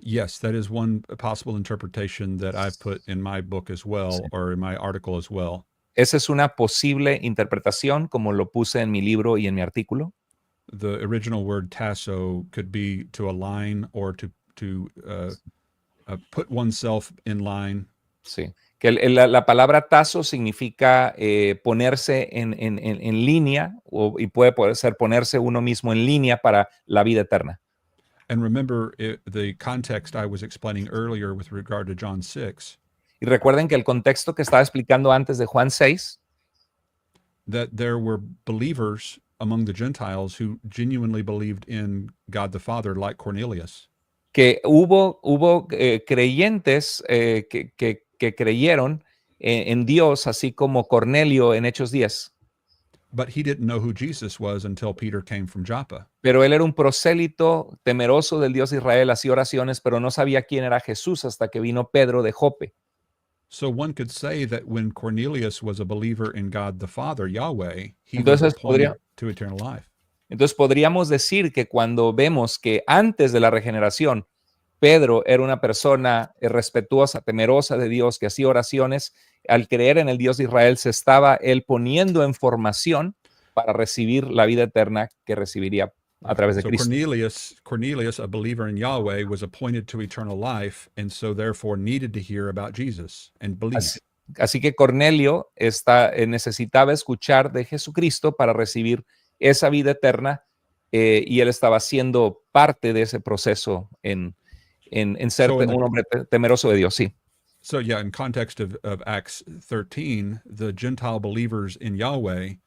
Yes, that is one possible interpretation that I've put in my book as well, Sí. or in my article as well. Esa es una posible interpretación, como lo puse en mi libro y en mi artículo. The original word tasso could be to align or to put oneself in line. Sí. Que la palabra tazo significa ponerse en línea y puede ser ponerse uno mismo en línea para la vida eterna. And remember the context I was explaining earlier with regard to John 6, Y recuerden que el contexto que estaba explicando antes de Juan 6, that there were believers among the Gentiles who genuinely believed in God the Father, like Cornelius. que hubo creyentes que creyeron en Dios, así como Cornelio en Hechos 10. But he didn't know who Jesus was until Peter came from Joppa. Pero él era un prosélito temeroso del Dios de Israel, hacía oraciones, pero no sabía quién era Jesús hasta que vino Pedro de Jope. So one could say that when Cornelius was a believer in God the Father, Yahweh, he Entonces, was appointed to eternal life. Entonces podríamos decir que cuando vemos que antes de la regeneración, Pedro era una persona respetuosa, temerosa de Dios, que hacía oraciones, al creer en el Dios de Israel se estaba él poniendo en formación para recibir la vida eterna que recibiría a través de So Cristo. Cornelius, a believer in Yahweh, was appointed to eternal life, and so therefore needed to hear about Jesus and believe. Así que Cornelio necesitaba escuchar de Jesucristo para recibir esa vida eterna y él estaba siendo parte de ese proceso en ser un hombre temeroso de Dios, sí. So yeah, in context of Acts 13, the Gentile believers in Yahweh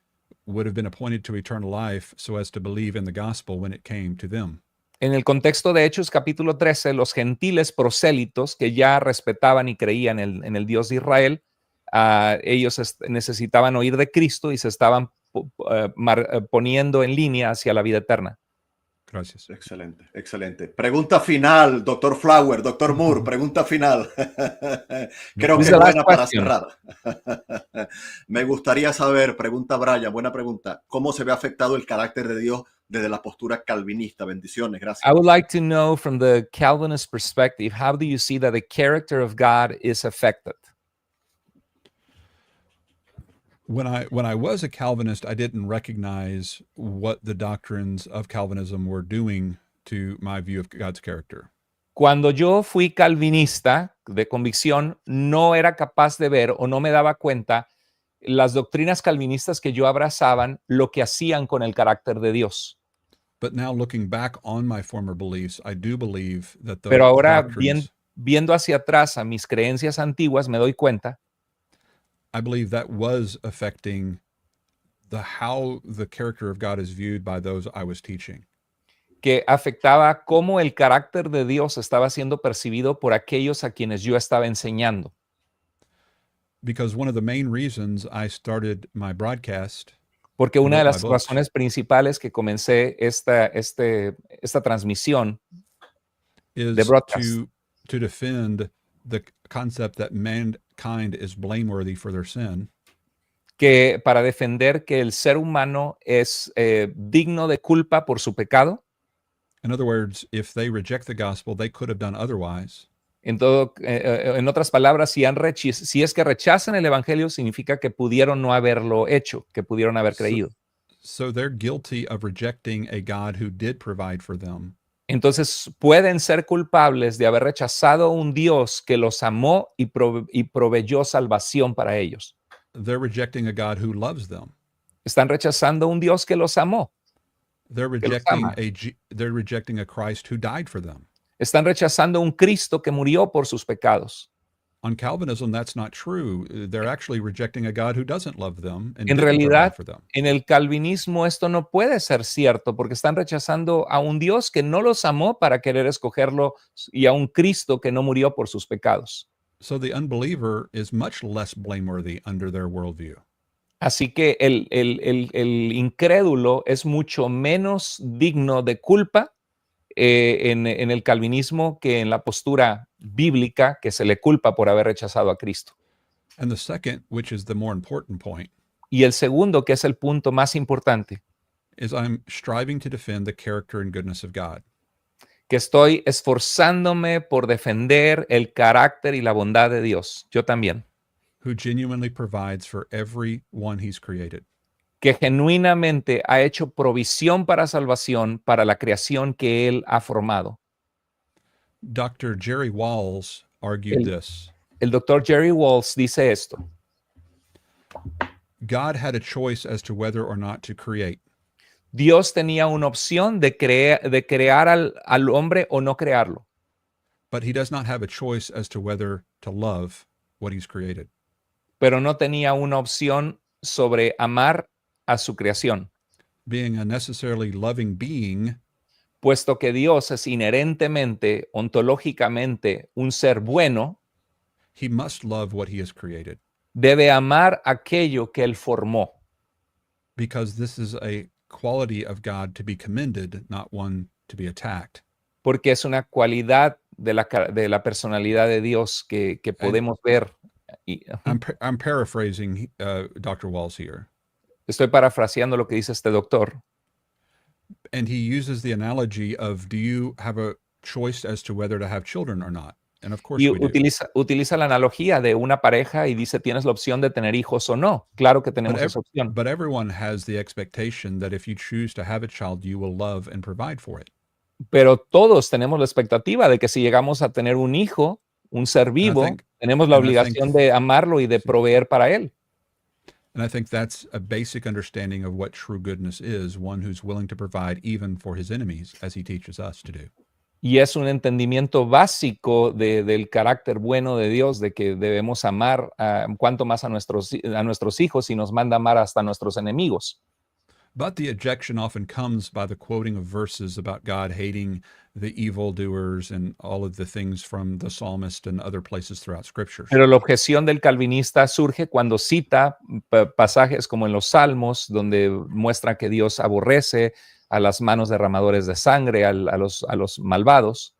would have been appointed to eternal life so as to believe in the gospel when it came to them. En el contexto de Hechos capítulo 13, los gentiles prosélitos que ya respetaban y creían en el Dios de Israel, ellos necesitaban oír de Cristo y se estaban poniendo en línea hacia la vida eterna. Gracias. Excelente, excelente. Pregunta final, doctor Flower, doctor Moore, pregunta final. Creo que es buena para cerrar. Me gustaría saber, pregunta Brian, buena pregunta, ¿cómo se ve afectado el carácter de Dios desde la postura calvinista? Bendiciones, gracias. I would like to know from the Calvinist perspective, how do you see that the character of God is affected? When I was a Calvinist, I didn't recognize what the doctrines of Calvinism were doing to my view of God's character. Cuando yo fui calvinista de convicción, no era capaz de ver o no me daba cuenta las doctrinas calvinistas que yo abrazaban, lo que hacían con el carácter de Dios. But now looking back on my former beliefs, I do believe that the Pero ahora doctrines, viendo hacia atrás a mis creencias antiguas, me doy cuenta I believe that was affecting how the character of God is viewed by those I was teaching. que afectaba cómo el carácter de Dios estaba siendo percibido por aquellos a quienes yo estaba enseñando. Because one of the main reasons I started my broadcast, Porque una de las my books, razones principales que comencé esta transmisión is de broadcast to defend the concept that mankind is blameworthy for their sin. que para defender que el ser humano es digno de culpa por su pecado. In other words, if they reject the gospel, they could have done otherwise. En otras palabras, si es que rechazan el evangelio, significa que pudieron no haberlo hecho, que pudieron haber creído. So they're guilty of rejecting a God who did provide for them. Entonces pueden ser culpables de haber rechazado a un Dios que los amó y proveyó salvación para ellos. They're rejecting a God who loves them. Están rechazando a un Dios que los amó. They're rejecting a Christ who died for them. Están rechazando a un Cristo que murió por sus pecados. On Calvinism, that's not true. They're actually rejecting a God who doesn't love them and En didn't provide realidad, for them. en el calvinismo esto no puede ser cierto porque están rechazando a un Dios que no los amó para querer escogerlo y a un Cristo que no murió por sus pecados. So the unbeliever is much less blameworthy under their worldview. Así que el incrédulo es mucho menos digno de culpa en el calvinismo que en la postura bíblica que se le culpa por haber rechazado a Cristo. And the second, which is the more important point, Y el segundo, que es el punto más importante, is I'm striving to defend the character and goodness of God. que estoy esforzándome por defender el carácter y la bondad de Dios. Yo también. Who genuinely provides for everyone he's created. Que genuinamente ha hecho provisión para salvación para la creación que Él ha formado. Dr. Jerry Walls argued this. El doctor Jerry Walls dice esto. God had a choice as to whether or not to create. Dios tenía una opción de crear al hombre o no crearlo. But he does not have a choice as to whether to love what he's created. Pero no tenía una opción sobre amar a su creación. Being a necessarily loving being, Puesto que Dios es inherentemente, ontológicamente, un ser bueno, he must love what he has created. debe amar aquello que Él formó. Because this is a quality of God to be commended, not one to be attacked. Porque es una cualidad de la personalidad de Dios que podemos ver. I'm paraphrasing Dr. Walls here. Estoy parafraseando lo que dice este doctor. And he uses the analogy of, do you have a choice as to whether to have children or not? And of course Y we do. utiliza la analogía de una pareja y dice, ¿tienes la opción de tener hijos o no? Claro que tenemos esa opción. But everyone has the expectation that if you choose to have a child, you will love and provide for it. Pero todos tenemos la expectativa de que si llegamos a tener un hijo, un ser vivo, tenemos la obligación de amarlo y de proveer para él. And I think that's a basic understanding of what true goodness is, one who's willing to provide even for his enemies, as he teaches us to do. Y es un entendimiento básico del carácter bueno de Dios, de que debemos amar cuanto más a nuestros hijos y nos manda amar hasta a nuestros enemigos. But the objection often comes by the quoting of verses about God hating the evildoers and all of the things from the psalmist and other places throughout scriptures. Pero la objeción del calvinista surge cuando cita pasajes como en los Salmos, donde muestra que Dios aborrece a las manos derramadores de sangre, a los malvados.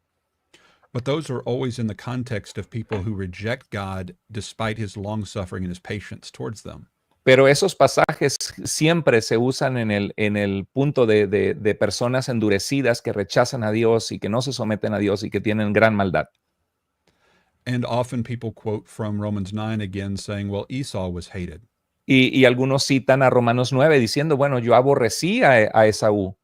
But those are always in the context of people who reject God despite his long suffering and his patience towards them. Pero esos pasajes siempre se usan en el punto de personas endurecidas que rechazan a Dios y que no se someten a Dios y que tienen gran maldad. And often people quote from Romans 9 again saying, well, Esau was hated. Y algunos citan a Romanos 9 diciendo, bueno, yo aborrecí a Esaú.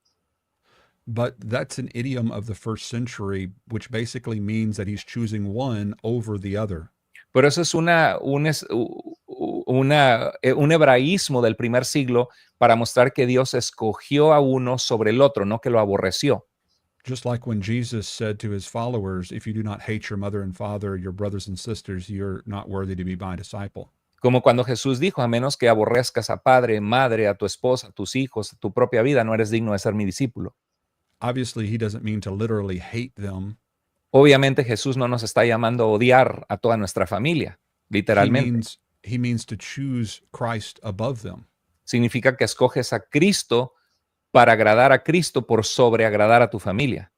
But that's an idiom of the first century, which basically means that he's choosing one over the other. Pero eso es un hebraísmo del primer siglo para mostrar que Dios escogió a uno sobre el otro, no que lo aborreció. Just like when Jesus said to his followers, if you do not hate your mother and father, your brothers and sisters, you're not worthy to be my disciple. Como cuando Jesús dijo, a menos que aborrezcas a padre, madre, a tu esposa, a tus hijos, a tu propia vida, no eres digno de ser mi discípulo. Obviously, he doesn't mean to literally hate them. Obviamente Jesús no nos está llamando a odiar a toda nuestra familia, literalmente. He means to choose Christ above them. Significa que escoges a Cristo para agradar a Cristo por sobre agradar a tu familia.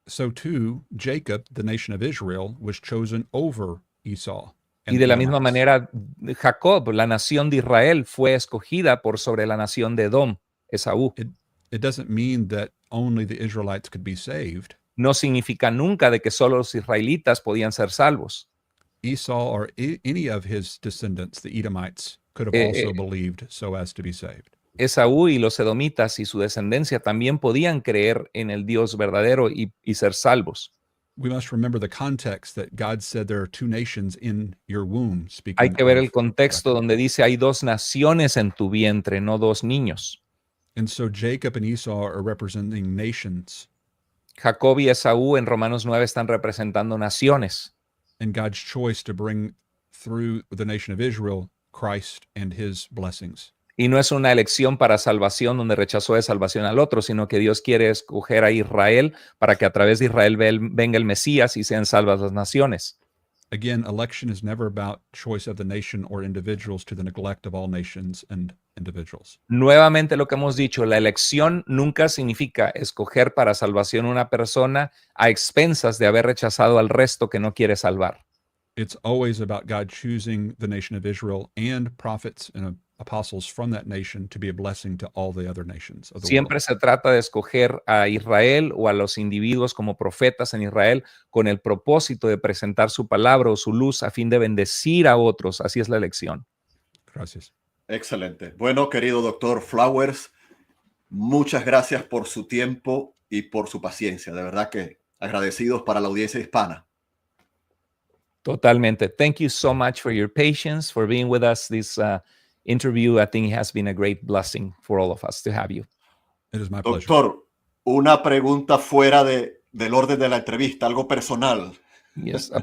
So too, Jacob, the nation of Israel, was chosen over Esau. Y de la misma manera, Jacob, la nación de Israel, fue escogida por sobre la nación de Edom, Esaú. It doesn't mean that only the Israelites could be saved. No significa nunca de que solo los israelitas podían ser salvos. Esau or any of his descendants, the Edomites, could have also believed so as to be saved. Esaú y los edomitas y su descendencia también podían creer en el Dios verdadero y ser salvos. We must remember the context that God said there are two nations in your womb. Hay que ver el contexto donde dice hay dos naciones en tu vientre, no dos niños. And so Jacob and Esau are representing nations. Jacob y Esaú en Romanos 9 están representando naciones. And God's choice to bring through the nation of Israel Christ and his blessings. Y no es una elección para salvación donde rechazó de salvación al otro, sino que Dios quiere escoger a Israel para que a través de Israel venga el Mesías y sean salvas las naciones. Again, election is never about choice of the nation or individuals to the neglect of all nations and individuals. Nuevamente lo que hemos dicho, la elección nunca significa escoger para salvación una persona a expensas de haber rechazado al resto que no quiere salvar. It's always about God choosing the nation of Israel and prophets and apostles from that nation to be a blessing to all the other nations of the Siempre world. se trata de escoger a Israel o a los individuos como profetas en Israel con el propósito de presentar su palabra o su luz a fin de bendecir a otros. Así es la elección. Gracias. Excelente. Bueno, querido doctor Flowers, muchas gracias por su tiempo y por su paciencia. De verdad que agradecidos para la audiencia hispana. Totalmente. Thank you so much for your patience, for being with us this interview. I think it has been a great blessing for all of us to have you. It is my pleasure. Doctor, una pregunta fuera del orden de la entrevista, algo personal. Yes, a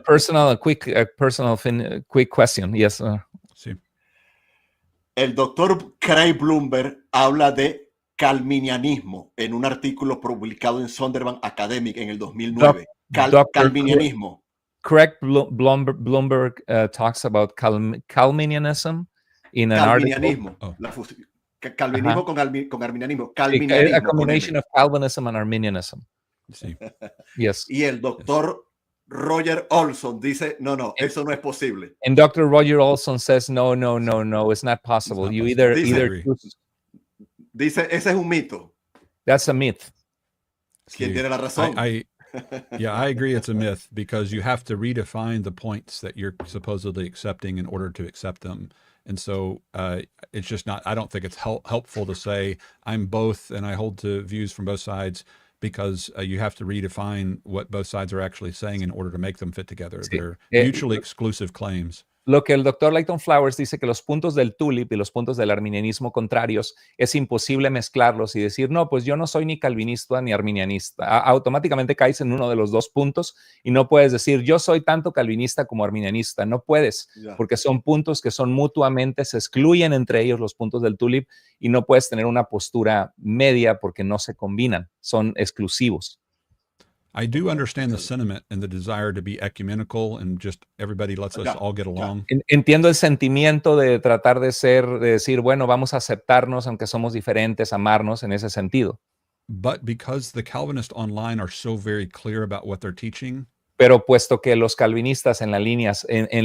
quick question. Yes. Sí. El doctor Craig Blomberg habla de calvinianismo en un artículo publicado en Zondervan Academic en el 2009. Calvinianismo. Correct. Bloomberg talks about Calvinianism in an Calvinianismo. article. Calvinismo con arminianismo. A combination of Calvinism and Arminianism. Sí. Yes. Y el doctor Roger Olson dice, no, eso no es posible. And Dr. Roger Olson says, no, it's not possible. It's not You possible. either Dice, ese es un mito. that's a myth. ¿Quién Sí. tiene la razón? Yeah, I agree it's a myth because you have to redefine the points that you're supposedly accepting in order to accept them. And so it's just not, I don't think it's helpful to say I'm both and I hold to views from both sides because you have to redefine what both sides are actually saying in order to make them fit together. Sí. They're mutually exclusive claims. Lo que el doctor Leighton Flowers dice que los puntos del tulip y los puntos del arminianismo contrarios es imposible mezclarlos y decir, no, pues yo no soy ni calvinista ni arminianista. Automáticamente caes en uno de los dos puntos y no puedes decir, yo soy tanto calvinista como arminianista. No puedes, porque son puntos que son mutuamente, se excluyen entre ellos los puntos del tulip y no puedes tener una postura media porque no se combinan, son exclusivos. I do understand the sentiment and the desire to be ecumenical and just everybody lets us all get along. Entiendo el sentimiento de tratar de decir, bueno, vamos a aceptarnos aunque somos diferentes, amarnos en ese sentido. But because the Calvinists online are so very clear about what they're teaching, pero puesto que los calvinistas en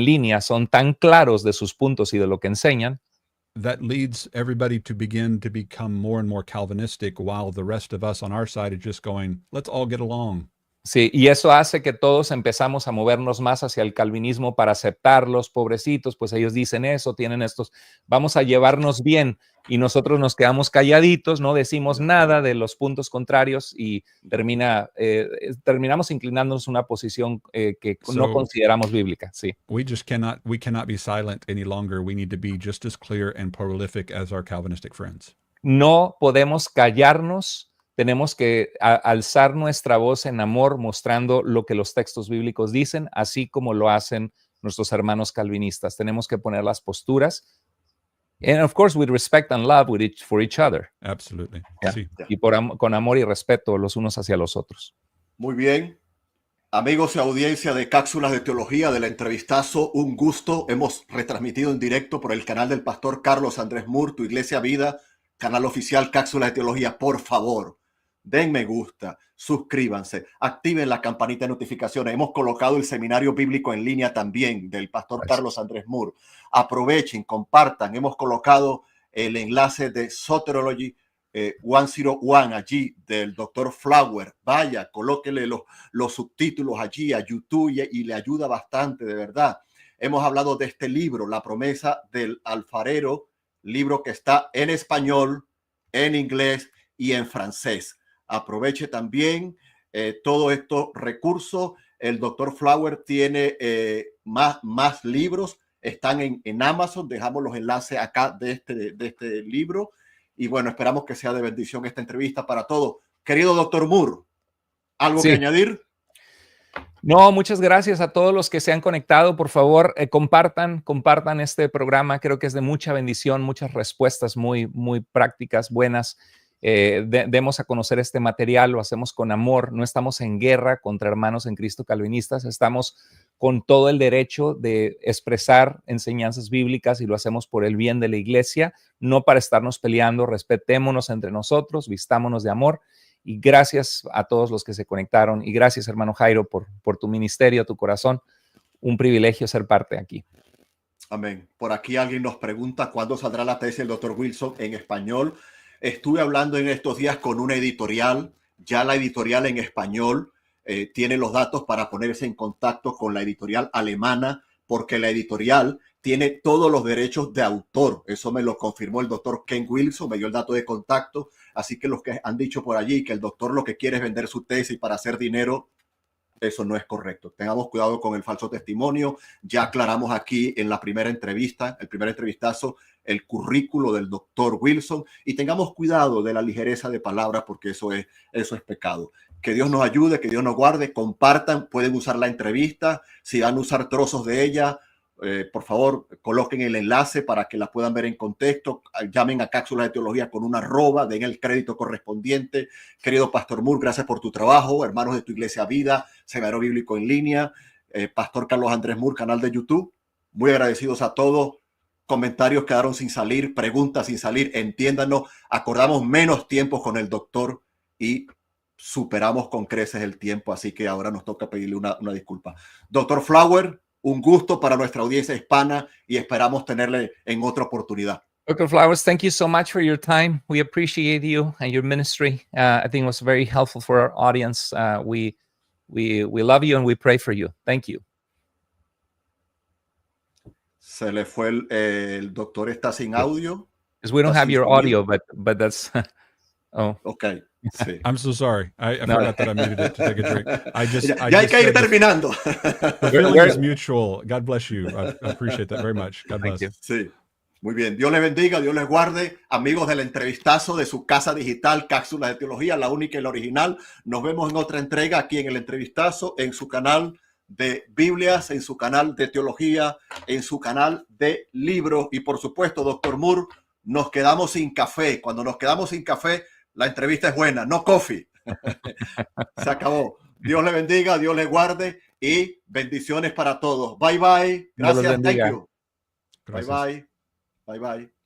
línea son tan claros de sus puntos y de lo que enseñan, that leads everybody to begin to become more and more Calvinistic while the rest of us on our side are just going, let's all get along. Sí, y eso hace que todos empezamos a movernos más hacia el calvinismo para aceptarlos, pobrecitos, pues ellos dicen eso, tienen estos, vamos a llevarnos bien y nosotros nos quedamos calladitos, no decimos nada de los puntos contrarios y terminamos inclinándonos a una posición que no consideramos bíblica. Sí. We cannot be silent any longer. We need to be just as clear and prolific as our Calvinistic friends. No podemos callarnos. Tenemos que alzar nuestra voz en amor, mostrando lo que los textos bíblicos dicen, así como lo hacen nuestros hermanos calvinistas. Tenemos que poner las posturas. And of course, with respect and love for each other. Absolutely. Yeah. Sí. Y con amor y respeto los unos hacia los otros. Muy bien. Amigos y audiencia de Cápsulas de Teología del Entrevistazo, un gusto. Hemos retransmitido en directo por el canal del pastor Carlos Andrés Moore, Tu Iglesia Vida, canal oficial Cápsulas de Teología. Por favor, den me gusta, suscríbanse, activen la campanita de notificaciones. Hemos colocado el seminario bíblico en línea también del pastor Carlos Andrés Moore. Aprovechen, compartan. Hemos colocado el enlace de Soterology 101 allí del Dr. Flower. Vaya, colóquele los subtítulos allí a YouTube y le ayuda bastante, de verdad. Hemos hablado de este libro, La promesa del alfarero, libro que está en español, en inglés y en francés. Aproveche también todos estos recursos. El Dr. Flower tiene más libros. Están en Amazon. Dejamos los enlaces acá de este libro. Y bueno, esperamos que sea de bendición esta entrevista para todos. Querido Dr. Moore, ¿algo que añadir? No, muchas gracias a todos los que se han conectado. Por favor, compartan este programa. Creo que es de mucha bendición, muchas respuestas muy prácticas, buenas. Demos a conocer este material, lo hacemos con amor. No estamos en guerra contra hermanos en Cristo calvinistas. Estamos con todo el derecho de expresar enseñanzas bíblicas y lo hacemos por el bien de la iglesia, no para estarnos peleando. Respetémonos entre nosotros, vistámonos de amor. Y gracias a todos los que se conectaron. Y gracias, hermano Jairo, por tu ministerio, tu corazón. Un privilegio ser parte aquí. Amén. Por aquí alguien nos pregunta cuándo saldrá la tesis del Dr. Wilson en español. Estuve hablando en estos días con una editorial. Ya la editorial en español tiene los datos para ponerse en contacto con la editorial alemana, porque la editorial tiene todos los derechos de autor. Eso me lo confirmó el doctor Ken Wilson, me dio el dato de contacto. Así que los que han dicho por allí que el doctor lo que quiere es vender su tesis para hacer dinero, eso no es correcto. Tengamos cuidado con el falso testimonio. Ya aclaramos aquí en la primera entrevista, el primer entrevistazo, el currículo del doctor Wilson, y tengamos cuidado de la ligereza de palabras, porque eso es pecado. Que Dios nos ayude, que Dios nos guarde. Compartan, pueden usar la entrevista. Si van a usar trozos de ella, por favor, coloquen el enlace para que la puedan ver en contexto. Llamen a Cápsulas de Teología con una arroba, den el crédito correspondiente. Querido Pastor Moore, gracias por tu trabajo. Hermanos de tu Iglesia Vida, Seminario Bíblico en Línea, Pastor Carlos Andrés Moore, canal de YouTube. Muy agradecidos a todos. Comentarios quedaron sin salir, preguntas sin salir. Entiéndanos, acordamos menos tiempo con el doctor y superamos con creces el tiempo, así que ahora nos toca pedirle una disculpa. Doctor Flower, un gusto para nuestra audiencia hispana y esperamos tenerle en otra oportunidad. Dr. Flowers, thank you so much for your time. We appreciate you and your ministry. I think it was very helpful for our audience. We love you and we pray for you. Thank you. Se le fue el doctor, está sin audio. Because we don't have your audio, but that's oh. Okay. Sí. I'm so sorry. I forgot that I needed it to take a drink. Ya hay que ir terminando. The feeling is mutual. God bless you. I appreciate that very much. God bless. Sí. Muy bien. Dios les bendiga, Dios les guarde. Amigos del entrevistazo de su casa digital, Cápsulas de Teología, la única y la original. Nos vemos en otra entrega aquí en el entrevistazo, en su canal de Biblias, en su canal de Teología, en su canal de Libros. Y por supuesto, doctor Moore, nos quedamos sin café. Cuando nos quedamos sin café, la entrevista es buena, no coffee. Se acabó. Dios le bendiga, Dios le guarde y bendiciones para todos. Bye, bye. Gracias. Thank you. Bye, bye. Bye, bye.